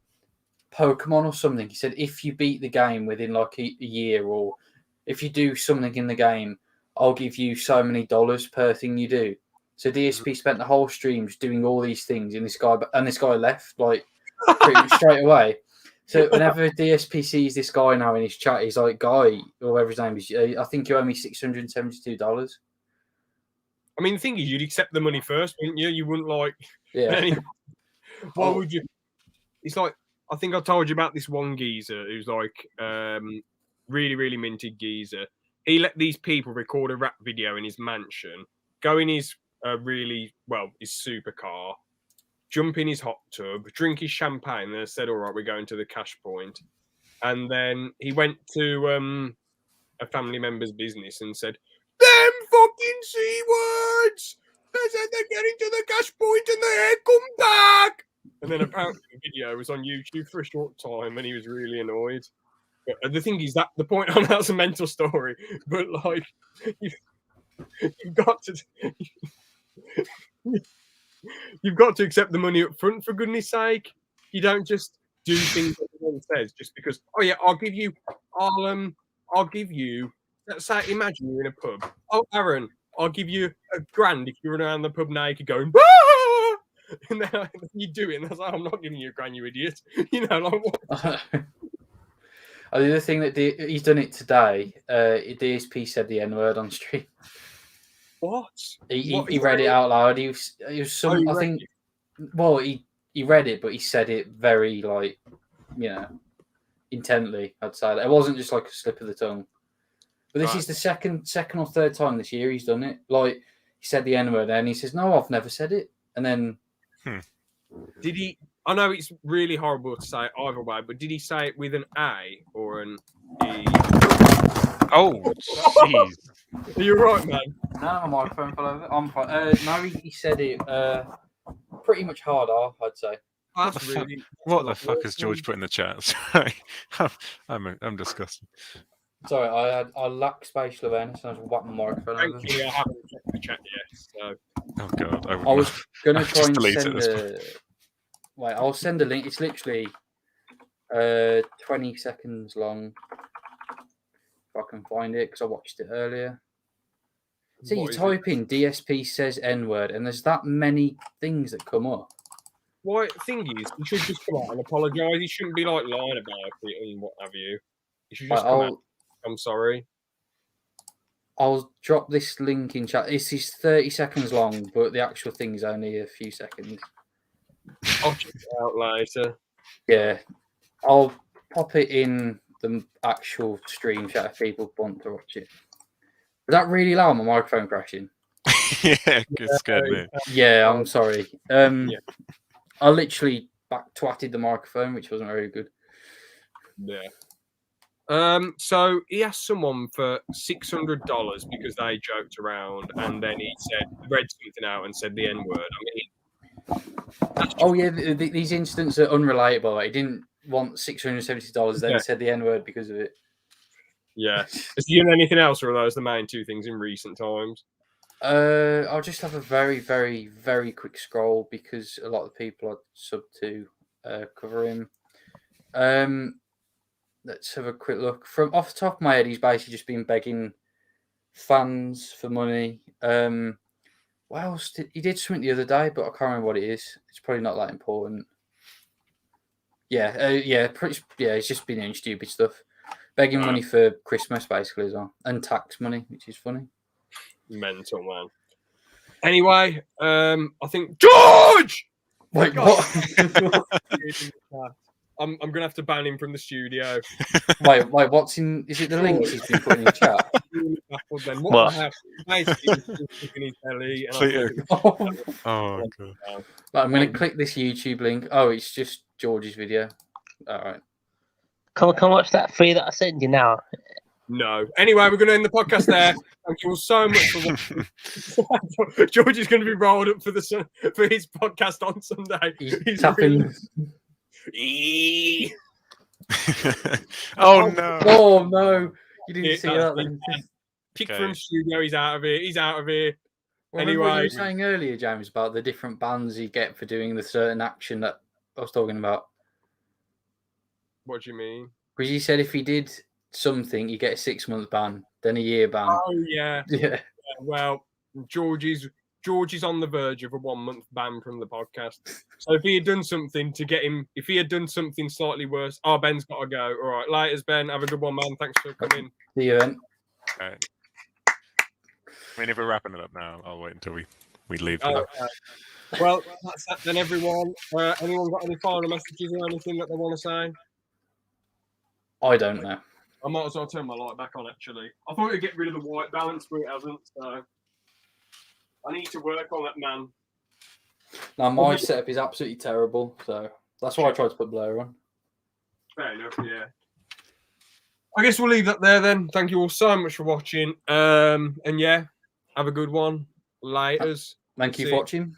Pokemon or something, he said, if you beat the game within like a year, or if you do something in the game, I'll give you so many dollars per thing you do. So DSP spent the whole stream just doing all these things, and this guy left like pretty much straight away. So whenever DSP sees this guy now in his chat, he's like, "Guy, or whatever his name is, I think you owe me $672." I mean, the thing is, you'd accept the money first, wouldn't you? You wouldn't like. Yeah. Why would you? It's like, I think I told you about this one geezer who's like really, really minted geezer. He let these people record a rap video in his mansion, go in his his supercar, jump in his hot tub, drink his champagne, and then said, all right, we're going to the cash point. And then he went to a family member's business and said, them fucking C words! They said they're getting to the cash point and they ain't come back! And then apparently the video was on YouTube for a short time and he was really annoyed. But the thing is, that the point on that's a mental story, but like, you've got to... You've got to accept the money up front, for goodness sake. You don't just do things that everyone says just because, oh yeah, I'll give you, let's say, imagine you're in a pub. Oh, Aaron, I'll give you $1,000 if you run around the pub naked going, ah! And then you do it, and that's like, I'm not giving you $1,000, you idiot. You know, like what? The other thing that he's done it today, DSP said the N-word on stream. What? He read it out loud. He was some. I think. Well, he read it, but he said it very like, intently. I'd say that it wasn't just like a slip of the tongue. But this is the second or third time this year he's done it. Like he said the N-word, and he says, "No, I've never said it." And then, did he? I know it's really horrible to say either way, but did he say it with an A or an E? Oh, jeez. You're right, man. No, my microphone fell over. I'm fine. No, he said it pretty much hard R, I'd say. What the fuck has George put in the chat? Sorry, I'm disgusted. Sorry, I lack spatial awareness and I just whacked my microphone over. Thank you. I haven't checked the chat yet. So. Oh god, I was gonna try and send Wait, I'll send a link. It's literally 20 seconds long. If I can find it, because I watched it earlier. See, you type in DSP says N-word, and there's that many things that come up. Well, the thing is, you should just come out and apologise. You shouldn't be like lying about it and what have you. You should just come out. I'm sorry. I'll drop this link in chat. This is 30 seconds long, but the actual thing is only a few seconds. I'll check it out later. Yeah, I'll pop it in the actual stream chat if people want to watch it. Is that really loud? My microphone crashing. Yeah, it scared me. Yeah, I'm sorry. I literally back twatted the microphone, which wasn't very good. Yeah. So he asked someone for $600 because they joked around, and then he read something out and said the N word. I mean, oh yeah, these incidents are unrelatable. He didn't want $670, then Yeah. said the N word because of it. yeah. Has he done anything else, or are those the main two things in recent times? I'll just have a very, very, very quick scroll because a lot of people are sub to cover him. Let's have a quick look. From off the top of my head, he's basically just been begging fans for money. What else? He did something the other day, but I can't remember what it is. It's probably not that important. Yeah, he's just been doing stupid stuff. Begging money for Christmas, basically, as well. And tax money, which is funny. Mental, man. Anyway, I think George! Wait, God. what? I'm gonna have to ban him from the studio. wait, what's in? Is it the links he's been putting in chat? Then What? the hell? Basically, he's just looking his belly, and Clear. I'm Oh god. like, I'm going to click this YouTube link. Oh, it's just George's video. All right. Come watch that free that I sent you now. no. Anyway, we're going to end the podcast there. Thank you all so much for watching. George is going to be rolled up for his podcast on Sunday. He's tapping. Really... Oh no. Oh no! You didn't see that. Then. Kick Okay. from studio. He's out of here. He's out of here. Remember what you Anyway. were saying earlier, James, about the different bans you get for doing the certain action that I was talking about. What do you mean? Because you said if he did something, you get a 6-month ban, then a year ban. Oh yeah. Yeah. Well, George is on the verge of a 1-month ban from the podcast. So if he had done something to get him, if he had done something slightly worse, Ben's got to go. All right, laters, Ben. Have a good one, man. Thanks for coming. The event. Alright. I mean, if we're wrapping it up now, I'll wait until we leave. Well, that's that then, everyone. Anyone got any final messages or anything that they want to say? I don't know. I might as well turn my light back on, actually. I thought it'd get rid of the white balance, but it hasn't. So I need to work on that, man. Now, my setup is absolutely terrible, so that's why I tried to put blur on. Fair enough, yeah. I guess we'll leave that there then. Thank you all so much for watching. And yeah, have a good one. Laters. Thank you for watching.